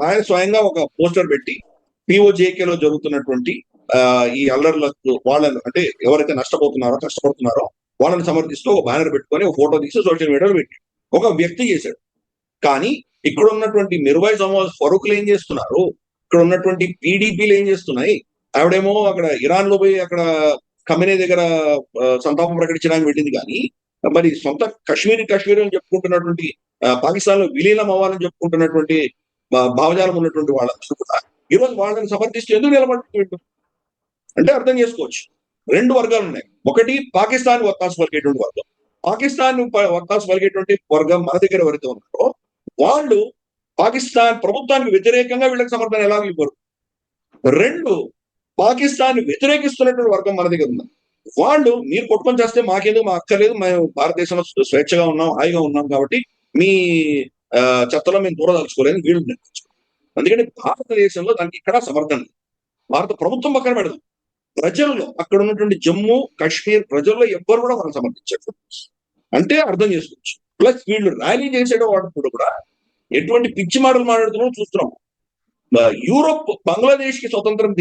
ఆయన స్వయంగా ఒక పోస్టర్ పెట్టి పిఓజేకేలో జరుగుతున్నటువంటి ఈ అల్లర్లకు వాళ్ళని, అంటే ఎవరైతే నష్టపోతున్నారో, కష్టపడుతున్నారో వాళ్ళని సమర్థిస్తూ ఒక బ్యానర్ పెట్టుకొని ఒక ఫోటో తీసి సోషల్ మీడియాలో పెట్టి ఒక వ్యక్తి చేశాడు. కానీ ఇక్కడ ఉన్నటువంటి మిర్వైజ్ అహ్మద్ ఫరూక్లు ఏం చేస్తున్నారు? ఇక్కడ ఉన్నటువంటి పీడీపీలు ఏం చేస్తున్నాయి? ఆవిడేమో అక్కడ ఇరాన్ లో పోయి అక్కడ ఖమేనీ దగ్గర సంతాపం ప్రకటించడానికి వెళ్ళింది, కానీ మరి సొంత కాశ్మీర్ అని చెప్పుకుంటున్నటువంటి, పాకిస్తాన్ లో విలీనం అవ్వాలని చెప్పుకుంటున్నటువంటి భావజాలం ఉన్నటువంటి వాళ్ళందరూ కూడా ఈరోజు వాళ్ళని సమర్థిస్తూ ఎందుకు నిలబడుతుంది? అంటే అర్థం చేసుకోవచ్చు, రెండు వర్గాలు ఉన్నాయి. ఒకటి పాకిస్తాన్ వత్తాసు పలికేటువంటి వర్గం, పాకిస్తాన్ వత్తాసు పలికేటువంటి వర్గం మన దగ్గర ఎవరైతే ఉన్నారో వాళ్ళు పాకిస్తాన్ ప్రభుత్వానికి వ్యతిరేకంగా వీళ్ళకి సమర్థన ఎలా ఇవ్వరు. రెండు, పాకిస్తాన్ వ్యతిరేకిస్తున్నటువంటి వర్గం మన దగ్గర ఉంది. వాళ్ళు మీరు కొట్టుకొని చేస్తే మాకేందుకు, మా అక్కర్లేదు, మేము భారతదేశంలో స్వేచ్ఛగా ఉన్నాం, హాయిగా ఉన్నాం, కాబట్టి మీ చెత్తలో మేము దూరదలుచుకోలేదు వీళ్ళు నిర్ణయించుకోవాలి. అందుకని భారతదేశంలో దానికి ఇక్కడ సమర్థన, భారత ప్రభుత్వం పక్కన పెడదాం, ప్రజల్లో అక్కడ ఉన్నటువంటి జమ్మూ కాశ్మీర్ ప్రజల్లో ఎవ్వరు కూడా మనం సమర్థించారు అంటే అర్థం చేసుకోవచ్చు. ప్లస్ వీళ్ళు ర్యాలీ చేసేట వాడు కూడా ఎటువంటి పిచ్చి మాటలు మాట్లాడుతున్నారో చూస్తున్నాం. యూరోప్ బంగ్లాదేశ్ కి స్వతంత్రం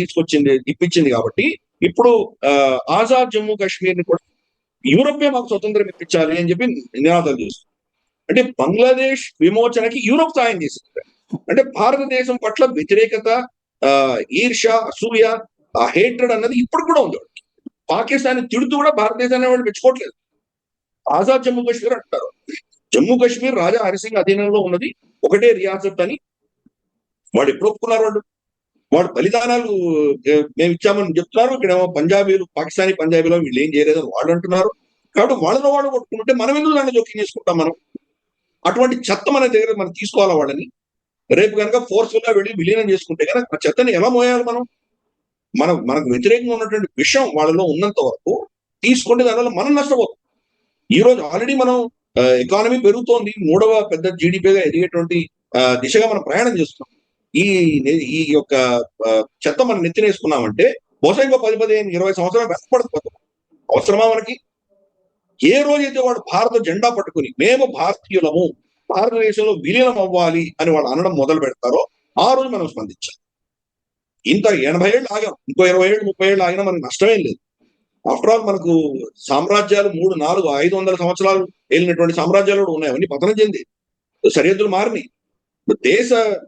ఇప్పించింది కాబట్టి ఇప్పుడు ఆజాద్ జమ్మూ కాశ్మీర్ ని కూడా యూరోపే మాకు స్వతంత్రం ఇప్పించాలి అని చెప్పి నినాదాలు చేస్తుంది. అంటే బంగ్లాదేశ్ విమోచనకి యూరోప్ సాయం చేసింది. అంటే భారతదేశం పట్ల వ్యతిరేకత, ఈర్ష, అసూయ, హేట్రెడ్ అన్నది ఇప్పుడు కూడా ఉంది. పాకిస్తాన్ తిడుతూ కూడా భారతదేశాన్ని వాళ్ళు మెచ్చుకోవట్లేదు. ఆజాద్ జమ్మూ కాశ్మీర్ అంటారు. జమ్మూ కాశ్మీర్ రాజా హరిసింగ్ అధీనంలో ఉన్నది, ఒకటే రియాసత్ అని వాడు ఎప్పుడు ఒప్పుకున్నారు? వాడు బలిదానాలు మేము ఇచ్చామని చెప్తున్నారు. ఇక్కడేమో పంజాబీలు, పాకిస్తానీ పంజాబీలో వీళ్ళు ఏం చేయలేదని వాళ్ళు అంటున్నారు. కాబట్టి వాళ్ళలో వాళ్ళు కొట్టుకుంటే మనం ఎందుకు దాన్ని జోక్యం చేసుకుంటాం? మనం అటువంటి చెత్త మన దగ్గర మనం తీసుకోవాలా వాళ్ళని? రేపు కనుక ఫోర్స్ఫుల్ గా వెళ్ళి విలీనం చేసుకుంటే కనుక ఆ చెత్తని ఎలా మోయాలి? మనకు వ్యతిరేకంగా ఉన్నటువంటి విషయం వాళ్ళలో ఉన్నంత వరకు తీసుకుంటే దానివల్ల మనం నష్టపోతాం. ఈ రోజు ఆల్రెడీ మనం ఎకానమీ పెరుగుతోంది, 3వ పెద్ద జీడిపిగా ఎదిగేటువంటి దిశగా మనం ప్రయాణం చేస్తున్నాం. ఈ యొక్క చెత్త మనం నెత్తినేసుకున్నామంటే బహుశా ఇంకో 10, 15, 20 సంవత్సరాలు వెనకబడిపోతాం. అవసరమా మనకి? ఏ రోజైతే వాడు భారత జెండా పట్టుకుని మేము భారతీయులము, భారతదేశంలో విలీనం అవ్వాలి అని వాళ్ళు అనడం మొదలు పెడతారో ఆ రోజు మనం స్పందించాలి. ఇంత 80 ఏళ్ళు ఆగాం, ఇంకో 20 ఏళ్ళు 30 ఏళ్ళు ఆగినా మనకు నష్టమేం లేదు. ఆఫ్టర్ ఆల్ మనకు సామ్రాజ్యాలు 3, 4, 500 సంవత్సరాలు వెళ్ళినటువంటి సామ్రాజ్యాలు కూడా ఉన్నాయి, అవన్నీ పతనం చెంది సరిహద్దులు మారినాయి.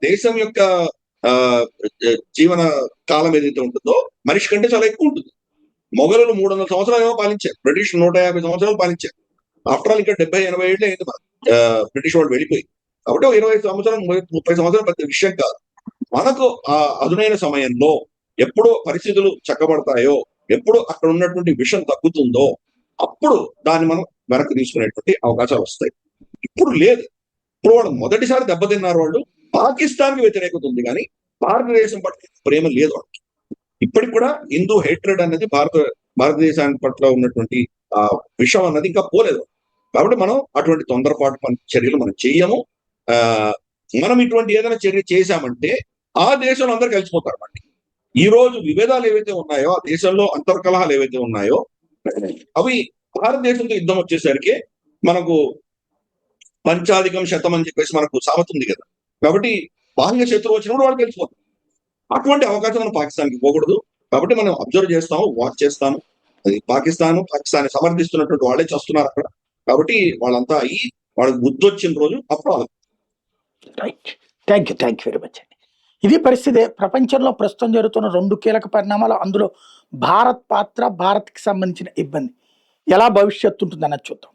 దేశం యొక్క జీవన కాలం ఏదైతే ఉంటుందో మనిషి కంటే చాలా ఎక్కువ ఉంటుంది. మొఘలులు 300 సంవత్సరాలు ఏమో పాలించారు, బ్రిటిష్ 150 సంవత్సరాలు పాలించారు. ఆఫ్టర్ ఆల్ ఇంకా 70-80 ఏళ్ళు అయింది బ్రిటిష్ వాళ్ళు వెళ్ళిపోయి. కాబట్టి 20 సంవత్సరాలు 30 సంవత్సరాలు పెద్ద విషయం కాదు. మనకు ఆ అదునైన సమయంలో ఎప్పుడు పరిస్థితులు చక్కబడతాయో, ఎప్పుడు అక్కడ ఉన్నటువంటి విషయం తగ్గుతుందో అప్పుడు దాన్ని మనం వెనక్కి తీసుకునేటువంటి అవకాశాలు వస్తాయి. ఇప్పుడు లేదు. ఇప్పుడు వాళ్ళు మొదటిసారి దెబ్బతిన్నారు. వాళ్ళు పాకిస్తాన్ కి వ్యతిరేకత ఉంది, కానీ భారతదేశం పట్ల ప్రేమ లేదు వాళ్ళకి. ఇప్పటికి కూడా హిందూ హేట్రెడ్ అనేది భారతదేశానికి పట్ల ఉన్నటువంటి ఆ విషయం అన్నది ఇంకా పోలేదు. కాబట్టి మనం అటువంటి తొందరపాటు చర్యలు మనం చెయ్యము. మనం ఇటువంటి ఏదైనా చర్య చేశామంటే ఆ దేశంలో అందరూ కలిసిపోతారు. మళ్ళీ ఈ రోజు విభేదాలు ఏవైతే ఉన్నాయో, ఆ దేశంలో అంతర్కలహాలు ఏవైతే ఉన్నాయో అవి భారతదేశంతో యుద్ధం వచ్చేసరికి మనకు పంచాధికం శతం అని చెప్పేసి మనకు సామెత ఉంది కదా. కాబట్టి బాహ్య శత్రువు వచ్చినప్పుడు వాళ్ళు తెలిసిపోతారు. అటువంటి అవకాశం మనం పాకిస్తాన్కి పోకూడదు. కాబట్టి మనం అబ్జర్వ్ చేస్తాము, వాచ్ చేస్తాము. అది పాకిస్తాన్ సమర్థిస్తున్నటువంటి వాళ్ళే చేస్తున్నారు అక్కడ. కాబట్టి వాళ్ళంతా అయ్యి వాళ్ళకి బుద్ధి వచ్చిన రోజు అప్పుడు right. Thank you very much అండి. ఇది పరిస్థితి. ప్రపంచంలో ప్రస్తుతం జరుగుతున్న 2 కీలక పరిణామాలు, అందులో భారత్ పాత్ర, భారత్కి సంబంధించిన ఇబ్బంది ఎలా భవిష్యత్తు ఉంటుందన్నది చూద్దాం.